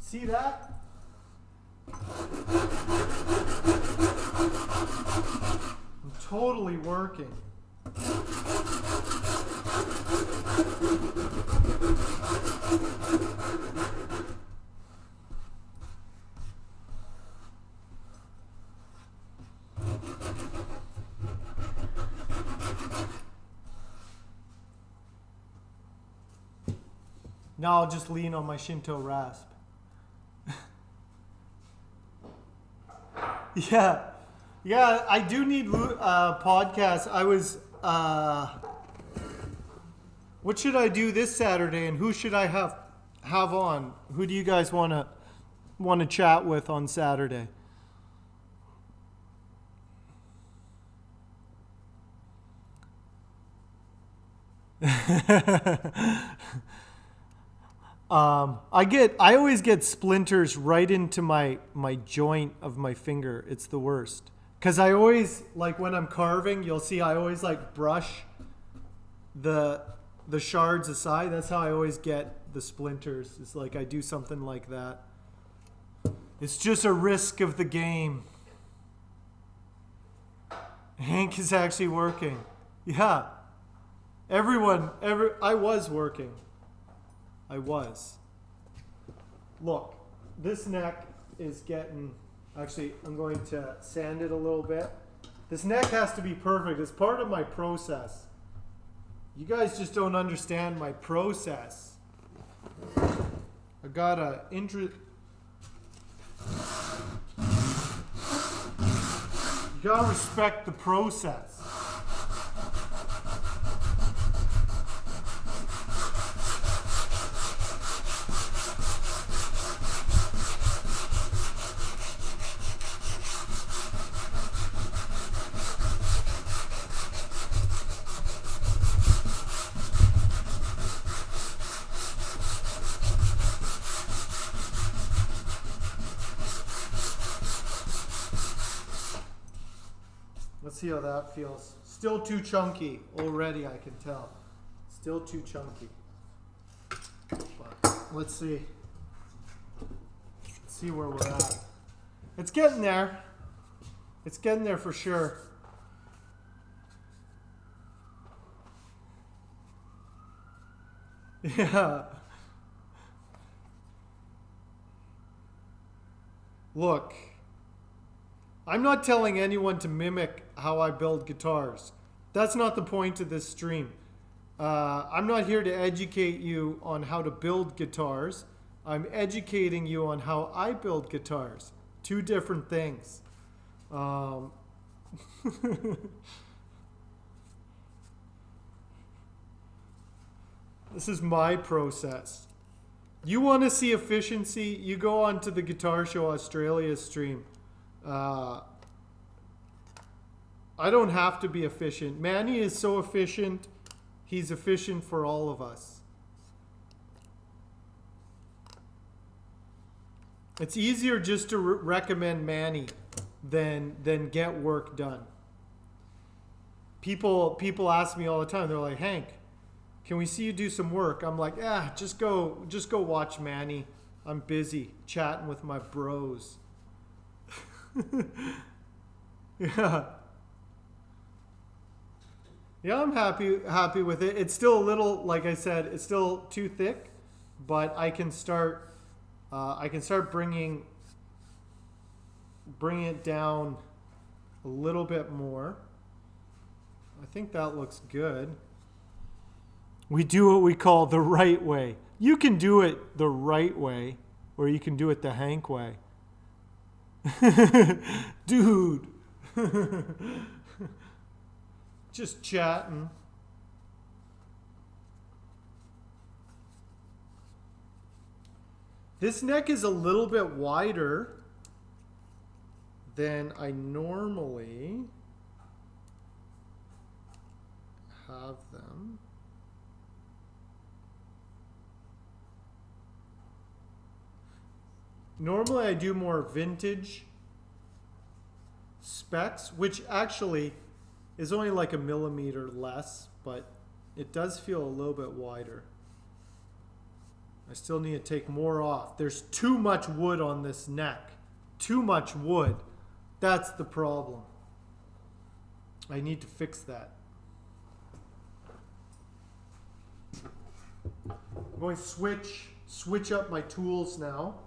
S1: See that? I'm totally working. Now I'll just lean on my Shinto rasp. Yeah, I do need podcasts. I was, what should I do this Saturday, and who should I have on? Who do you guys want to chat with on Saturday? I always get splinters right into my joint of my finger. It's the worst. Cause I always, like when I'm carving, you'll see I always like brush the shards aside. That's how I always get the splinters. It's like I do something like that. It's just a risk of the game. Hank is actually working. Yeah. I was working. I was. Look, this neck is getting, actually, I'm going to sand it a little bit. This neck has to be perfect. It's part of my process. You guys just don't understand my process. I gotta You gotta respect the process. Let's see how that feels. Still too chunky already, I can tell. Still too chunky. But let's see. Let's see where we're at. It's getting there. It's getting there for sure. Yeah. Look. I'm not telling anyone to mimic how I build guitars. That's not the point of this stream. I'm not here to educate you on how to build guitars. I'm educating you on how I build guitars. Two different things. This is my process. You want to see efficiency? You go on to the Guitar Show Australia stream. I don't have to be efficient. Manny is so efficient. He's efficient for all of us. It's easier just to recommend Manny than get work done. People ask me all the time. They're like, Hank, can we see you do some work? I'm like, just go watch Manny. I'm busy chatting with my bros. Yeah. Yeah, I'm happy with it. It's still a little, like I said, it's still too thick, but I can start bringing it down a little bit more. I think that looks good. We do what we call the right way. You can do it the right way, or you can do it the Hank way. Dude. Just chatting. This neck is a little bit wider than I normally have them. Normally I do more vintage specs, which actually is only like a millimeter less, but it does feel a little bit wider. I still need to take more off. There's too much wood on this neck. Too much wood. That's the problem. I need to fix that. I'm going to switch up my tools now.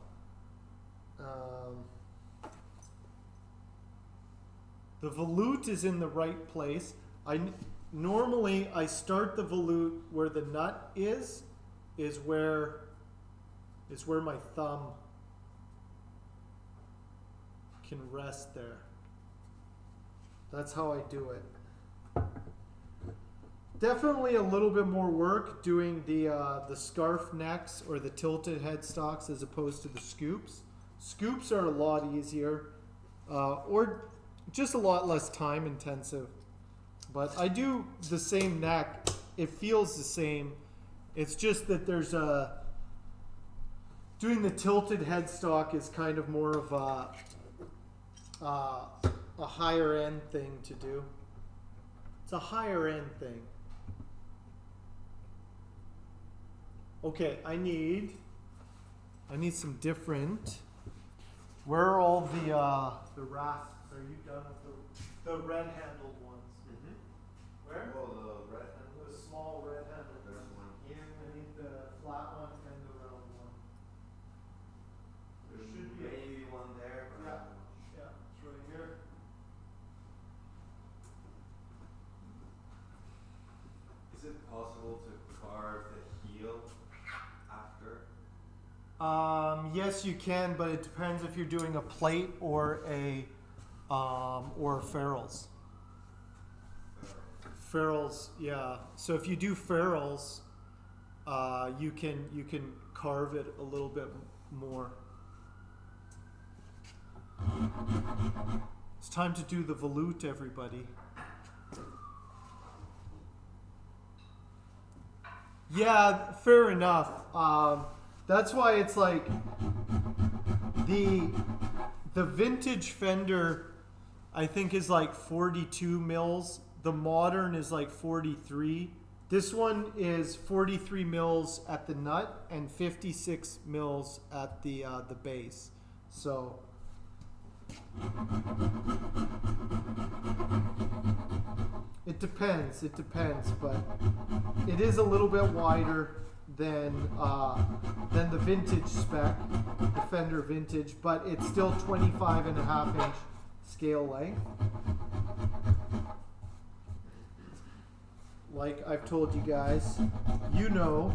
S1: The volute is in the right place. Normally I start the volute where the nut is where my thumb can rest there. That's how I do it. Definitely a little bit more work doing the scarf necks or the tilted headstocks as opposed to the scoops. Scoops are a lot easier, or just a lot less time intensive. But I do the same neck. It feels the same. It's just that there's doing the tilted headstock is kind of more of a higher end thing to do. It's a higher end thing. Okay, I need some different. Where are all the rasps? Are you done with the red handled ones?
S2: Mm-hmm.
S1: Where?
S2: Oh, the red handle.
S1: The small red handled.
S2: There's one here.
S1: I need the flat one and the round one. There should be
S2: maybe one there, but
S1: Yeah, yeah, it's right here.
S2: is it possible to carve the heel after?
S1: Yes, you can, but it depends if you're doing a plate or ferrules. Ferrules, yeah. So if you do ferrules, you can carve it a little bit more. It's time to do the volute, everybody. Yeah, fair enough. That's why it's like the vintage Fender, I think, is like 42 mils. The modern is like 43. This one is 43 mils at the nut and 56 mils at the base. So it depends, but it is a little bit wider than the vintage spec, the Fender vintage, but it's still 25.5-inch scale length. Like I've told you guys, you know,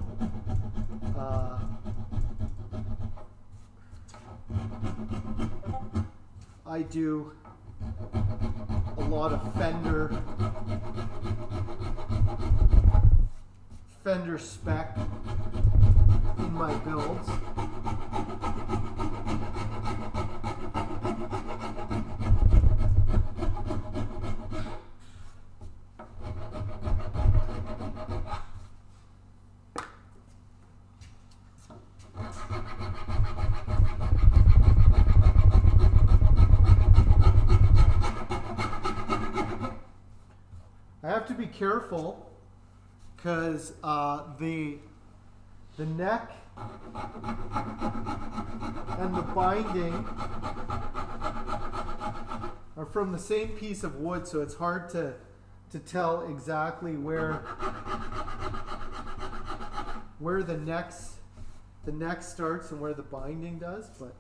S1: I do a lot of Fender spec in my builds. I have to be careful because the neck and the binding are from the same piece of wood, so it's hard to tell exactly where the neck starts and where the binding does, but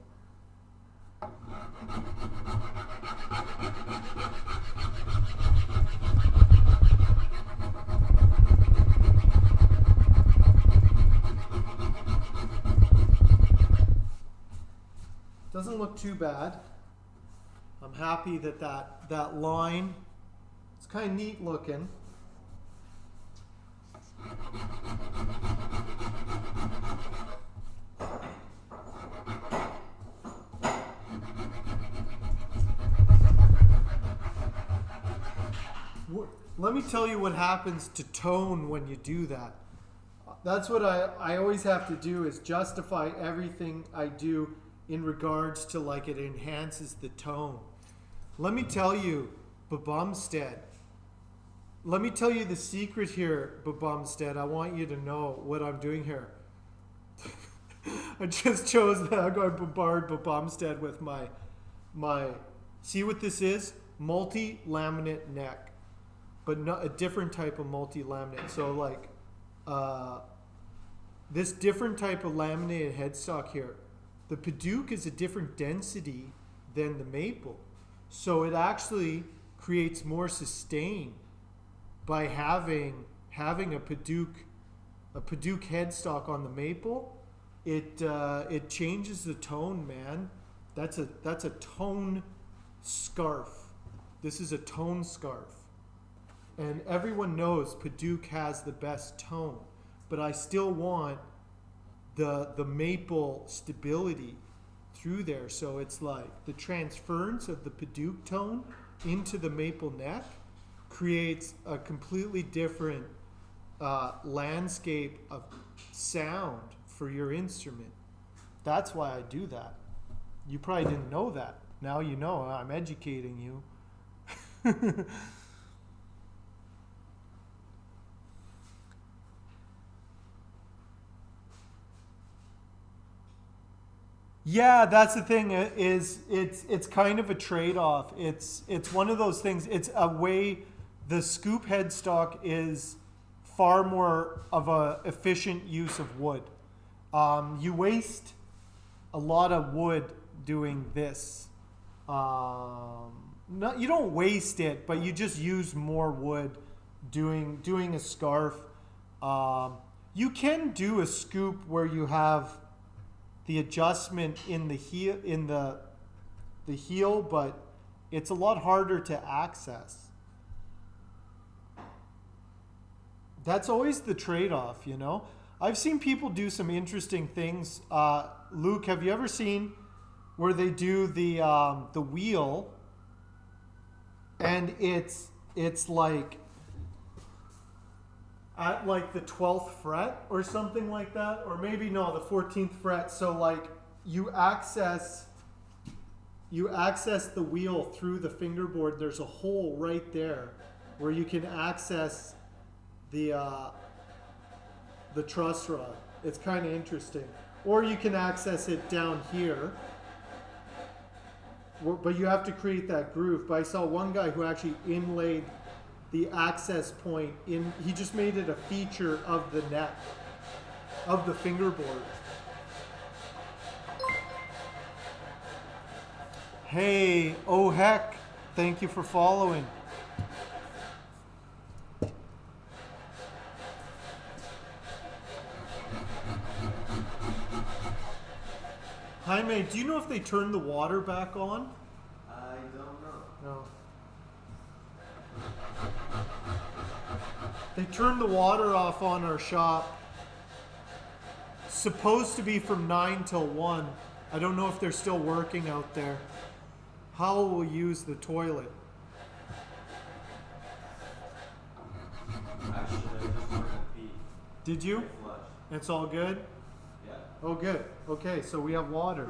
S1: doesn't look too bad. I'm happy that line, it's kind of neat looking. Let me tell you what happens to tone when you do that. That's what I always have to do, is justify everything I do in regards to, like, it enhances the tone. Let me tell you, Babumstead. Let me tell you the secret here, Babumstead. I want you to know what I'm doing here. I just chose that. I'm going to bombard Babumstead with my. See what this is? Multi-laminate neck. But not a different type of multi-laminate. So, like, this different type of laminated headstock here, the Padauk is a different density than the maple. So it actually creates more sustain by having a Padauk headstock on the maple. It changes the tone, man. That's a tone scarf. This is a tone scarf. And everyone knows Padauk has the best tone, but I still want the maple stability through there. So it's like the transference of the Padauk tone into the maple neck creates a completely different landscape of sound for your instrument. That's why I do that. You probably didn't know that. Now you know. I'm educating you. Yeah, that's the thing. It's kind of a trade-off. It's one of those things. It's a way. The scoop headstock is far more of a efficient use of wood. You waste a lot of wood doing this. You don't waste it, but you just use more wood doing a scarf. You can do a scoop where you have the adjustment in the heel, but it's a lot harder to access. That's always the trade-off, you know. I've seen people do some interesting things. Luke, have you ever seen where they do the wheel, and it's like at like the 12th fret or something like that, or maybe no, the 14th fret. So like you access the wheel through the fingerboard. There's a hole right there where you can access the truss rod. It's kind of interesting. Or you can access it down here, but you have to create that groove. But I saw one guy who actually inlaid the access point in. He just made it a feature of the neck of the fingerboard. Hey, oh heck, thank you for following. Jaime, do you know if they turned the water back on?
S2: I don't know.
S1: No. They turned the water off on our shop. Supposed to be from 9 till 1. I don't know if they're still working out there. How will we use the toilet?
S2: Actually, I just went to pee.
S1: Did you?
S2: I flushed.
S1: It's all good?
S2: Yeah.
S1: Oh, good. Okay, so we have water.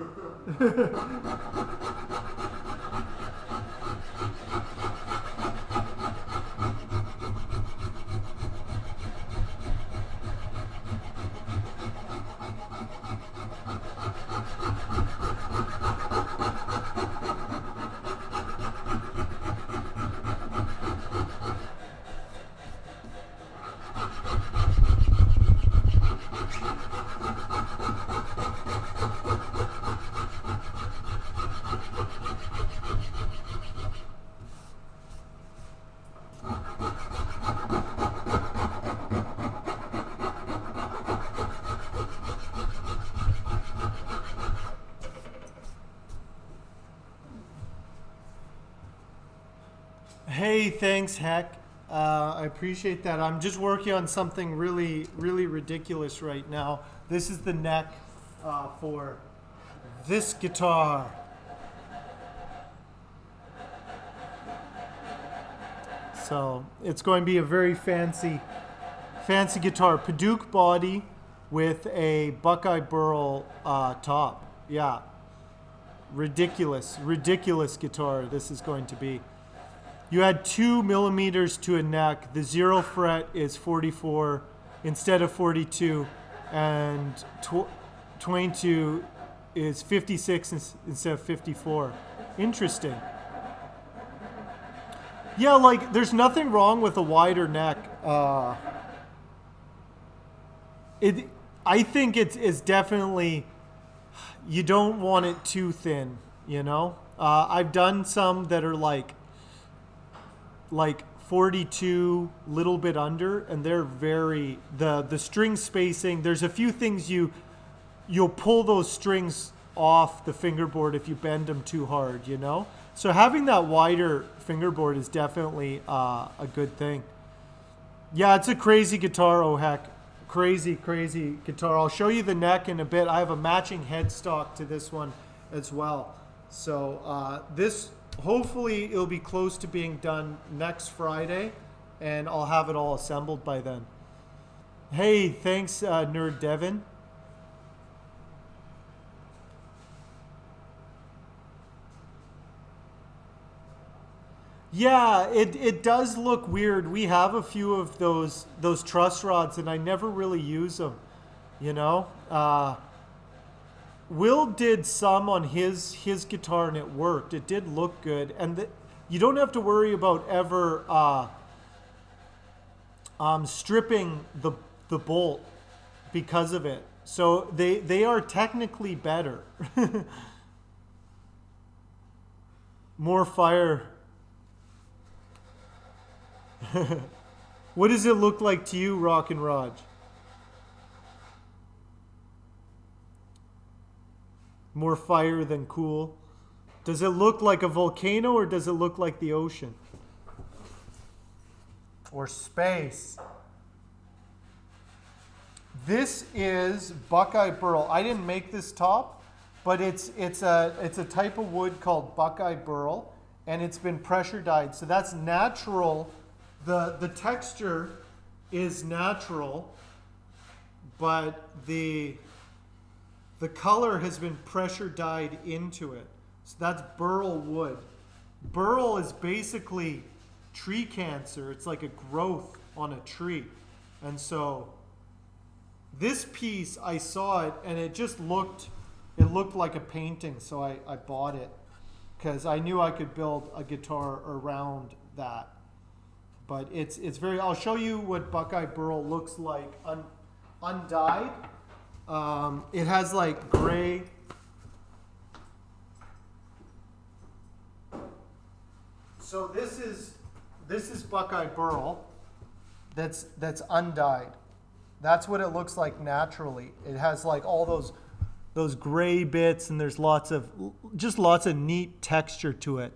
S1: Hey, thanks, Heck. I appreciate that. I'm just working on something really, really ridiculous right now. This is the neck for this guitar. So it's going to be a very fancy guitar. Padauk body with a Buckeye Burl top. Yeah. Ridiculous guitar this is going to be. You add 2 millimeters to a neck. The 0 fret is 44 instead of 42, and 22 is 56 instead of 54. Interesting. Yeah, like there's nothing wrong with a wider neck. I think it's definitely, you don't want it too thin, you know? I've done some that are like 42, little bit under, and they're very, the string spacing, there's a few things you'll pull those strings off the fingerboard if you bend them too hard, you know? So having that wider fingerboard is definitely a good thing. Yeah, it's a crazy guitar, oh heck. Crazy guitar. I'll show you the neck in a bit. I have a matching headstock to this one as well. So this, hopefully it'll be close to being done next Friday, and I'll have it all assembled by then. Hey, thanks, Nerd Devin. Yeah, it does look weird. We have a few of those truss rods, and I never really use them, you know? Will did some on his guitar, and it worked. It did look good, and you don't have to worry about ever stripping the bolt because of it. So they are technically better. More fire. What does it look like to you, Rock and Raj? More fire than cool. Does it look like a volcano or does it look like the ocean? Or space? This is Buckeye Burl. I didn't make this top, but it's a type of wood called Buckeye Burl, and it's been pressure dyed. So that's natural. The texture is natural, but the color has been pressure dyed into it. So that's burl wood. Burl is basically tree cancer. It's like a growth on a tree. And so this piece, I saw it and it looked like a painting. So I bought it because I knew I could build a guitar around that. But it's very, I'll show you what Buckeye Burl looks like undyed. It has like gray. So this is Buckeye Burl that's undyed. That's what it looks like naturally. It has like all those gray bits, and there's lots of neat texture to it.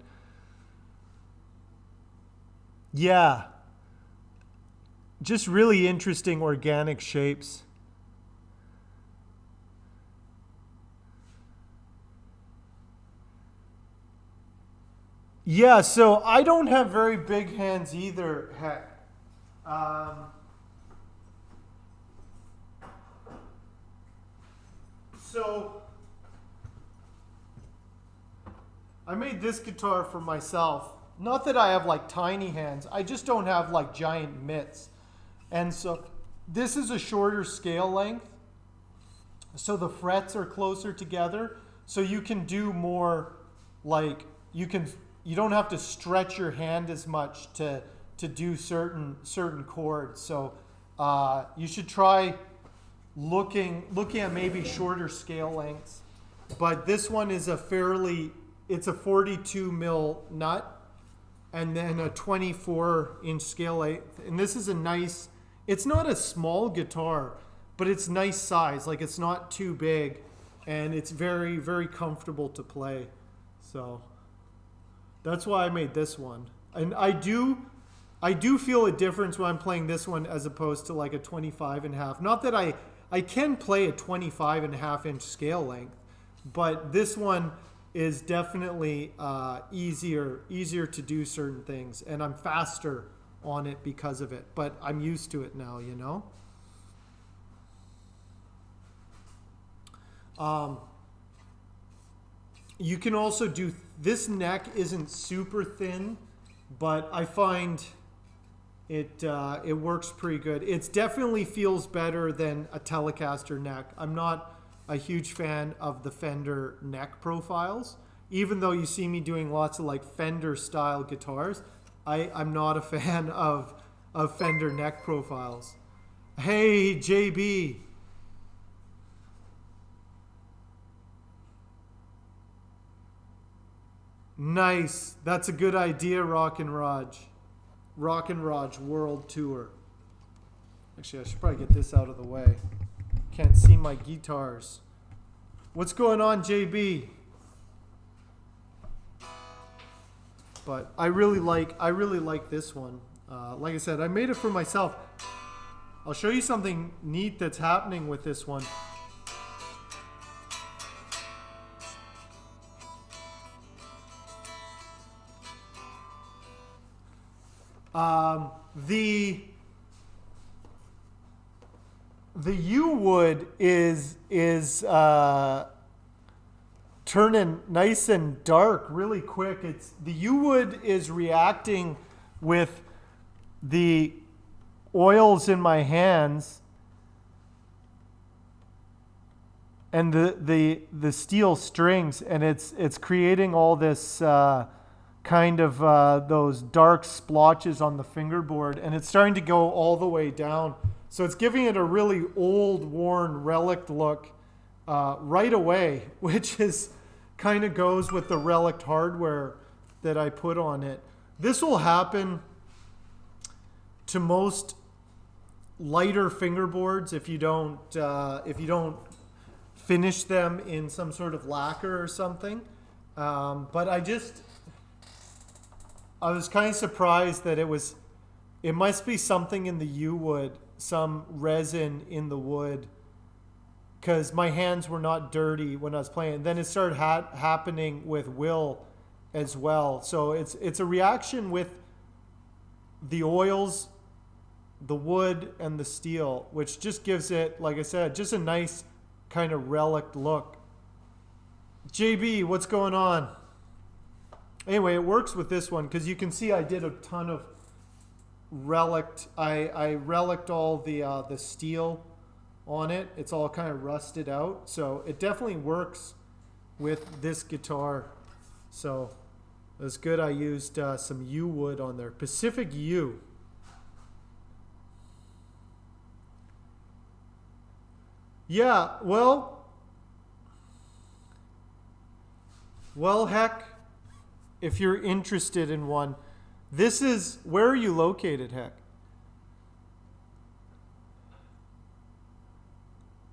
S1: Yeah. Just really interesting organic shapes. Yeah, so I don't have very big hands either, heck. So I made this guitar for myself. Not that I have like tiny hands. I just don't have like giant mitts. And so this is a shorter scale length. So the frets are closer together. So you can do more like you don't have to stretch your hand as much to do certain chords. So you should try looking at maybe shorter scale lengths. But this one is it's a 42 mil nut and then a 24-inch scale length. And this is it's not a small guitar, but it's nice size. Like it's not too big and it's very, very comfortable to play. So that's why I made this one. And I do feel a difference when I'm playing this one as opposed to like a 25.5. Not that I can play a 25.5-inch scale length, but this one is definitely easier to do certain things, and I'm faster on it because of it. But I'm used to it now, you know. You can also do this neck isn't super thin, but I find it works pretty good. It definitely feels better than a Telecaster neck. I'm not a huge fan of the Fender neck profiles, even though you see me doing lots of like Fender style guitars. I'm not a fan of Fender neck profiles. Hey, JB. Nice. That's a good idea, Rock and Raj. Rock and Raj World Tour. Actually, I should probably get this out of the way. Can't see my guitars. What's going on, JB? But I really like this one. Like I said, I made it for myself. I'll show you something neat that's happening with this one. The U wood is turning nice and dark really quick. The U wood is reacting with the oils in my hands and the steel strings, and it's creating all this kind of those dark splotches on the fingerboard, and it's starting to go all the way down. So it's giving it a really old, worn, relic look right away, which is kind of goes with the relic hardware that I put on it. This will happen to most lighter fingerboards if you don't finish them in some sort of lacquer or something. But I was kind of surprised that it must be something in the yew wood, some resin in the wood, because my hands were not dirty when I was playing. Then it started happening with Will as well. So it's a reaction with the oils, the wood, and the steel, which just gives it, like I said, just a nice kind of relic look. JB, what's going on? Anyway, it works with this one because you can see I did a ton of relic. I reliced all the steel on it. It's all kind of rusted out, so it definitely works with this guitar. So it was good. I used some yew wood on there, Pacific yew. Yeah, well, heck, if you're interested in one, this is, where are you located, heck?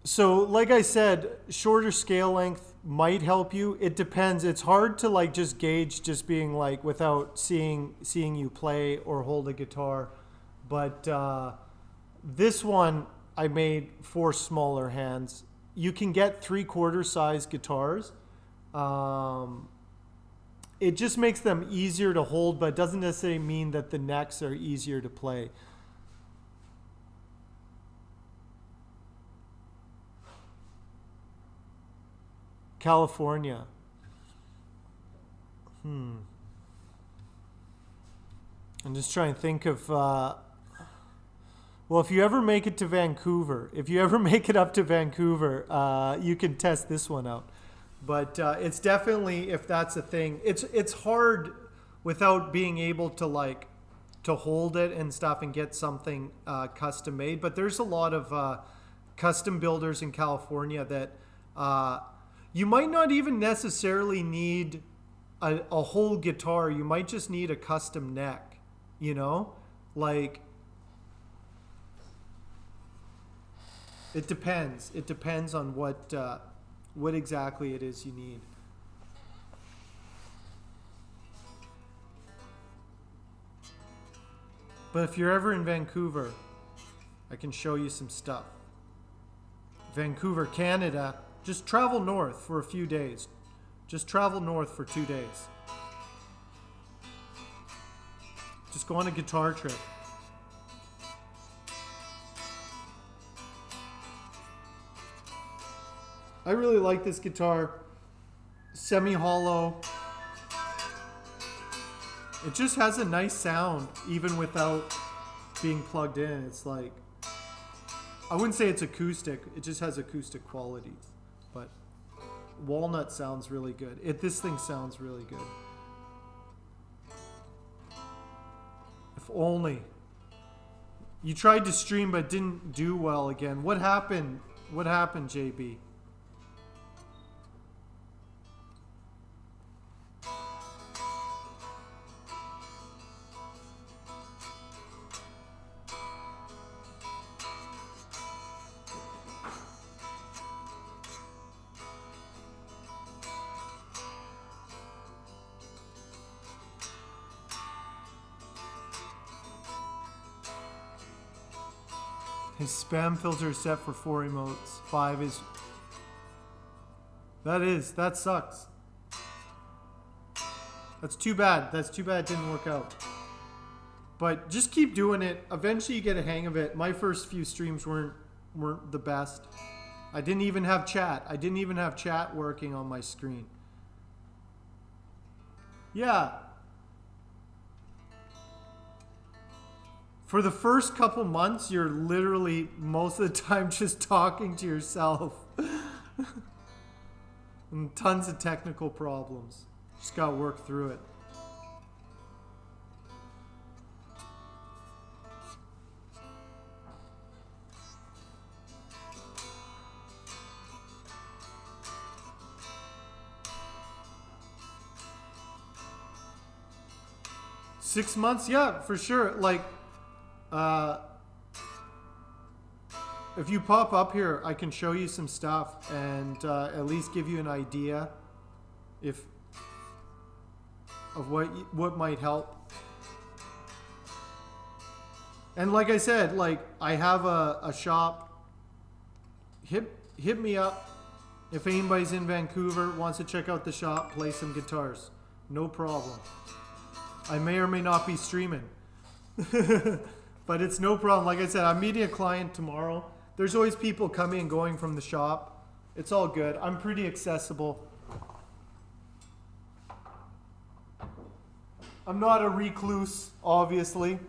S1: So, like I said, shorter scale length might help you. It depends. It's hard to like just gauge just being like without seeing you play or hold a guitar. But this one I made for smaller hands. You can get 3/4 size guitars. It just makes them easier to hold, but it doesn't necessarily mean that the necks are easier to play. California. I'm just trying to think of well, if you ever make it to Vancouver, if you ever make it up to Vancouver, you can test this one out. But it's definitely, if that's a thing, it's hard without being able to like to hold it and stuff and get something custom made. But there's a lot of custom builders in California that you might not even necessarily need a whole guitar. You might just need a custom neck, you know, like. It depends. It depends on what exactly it is you need. But if you're ever in Vancouver, I can show you some stuff. Vancouver, Canada. Just travel north for a few days. Just travel north for 2 days. Just go on a guitar trip. I really like this guitar. Semi-hollow. It just has a nice sound even without being plugged in. It's like, I wouldn't say it's acoustic. It just has acoustic qualities. But walnut sounds really good. This thing sounds really good. If only. You tried to stream but didn't do well again. What happened? What happened, JB? His spam filter is set for 4 emotes. 5 is... That sucks. That's too bad. That's too bad it didn't work out. But just keep doing it. Eventually you get a hang of it. My first few streams weren't the best. I didn't even have chat. I didn't even have chat working on my screen. Yeah. For the first couple months, you're literally most of the time just talking to yourself. And tons of technical problems. Just gotta work through it. $6 months? Yeah, for sure. Like, If you pop up here, I can show you some stuff and at least give you an idea of what might help. And like I said, like I have a shop. Hit me up if anybody's in Vancouver, wants to check out the shop, play some guitars. No problem. I may or may not be streaming. But it's no problem. Like I said, I'm meeting a client tomorrow. There's always people coming and going from the shop. It's all good. I'm pretty accessible. I'm not a recluse, obviously.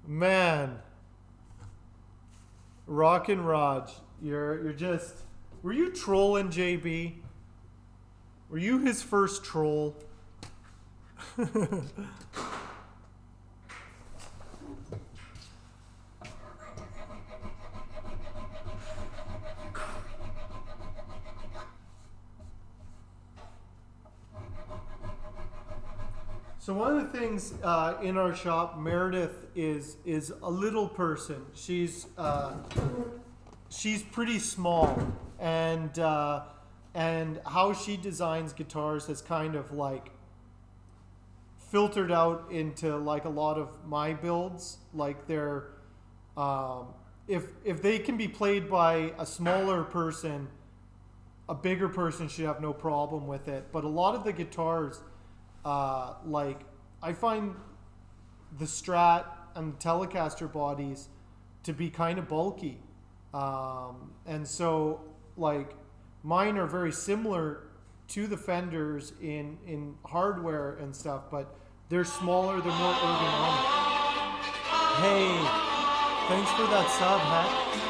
S1: Man. Rockin' Raj, you're just... Were you trolling JB? Were you his first troll? So one of the things in our shop, Meredith is a little person. She's pretty small, and how she designs guitars has kind of like filtered out into like a lot of my builds. Like they're if they can be played by a smaller person, a bigger person should have no problem with it. But a lot of the guitars, like I find the Strat and the Telecaster bodies to be kind of bulky. And so like mine are very similar to the Fenders in hardware and stuff, but they're smaller, they're more ergonomic. Hey, thanks for that sub, Heck.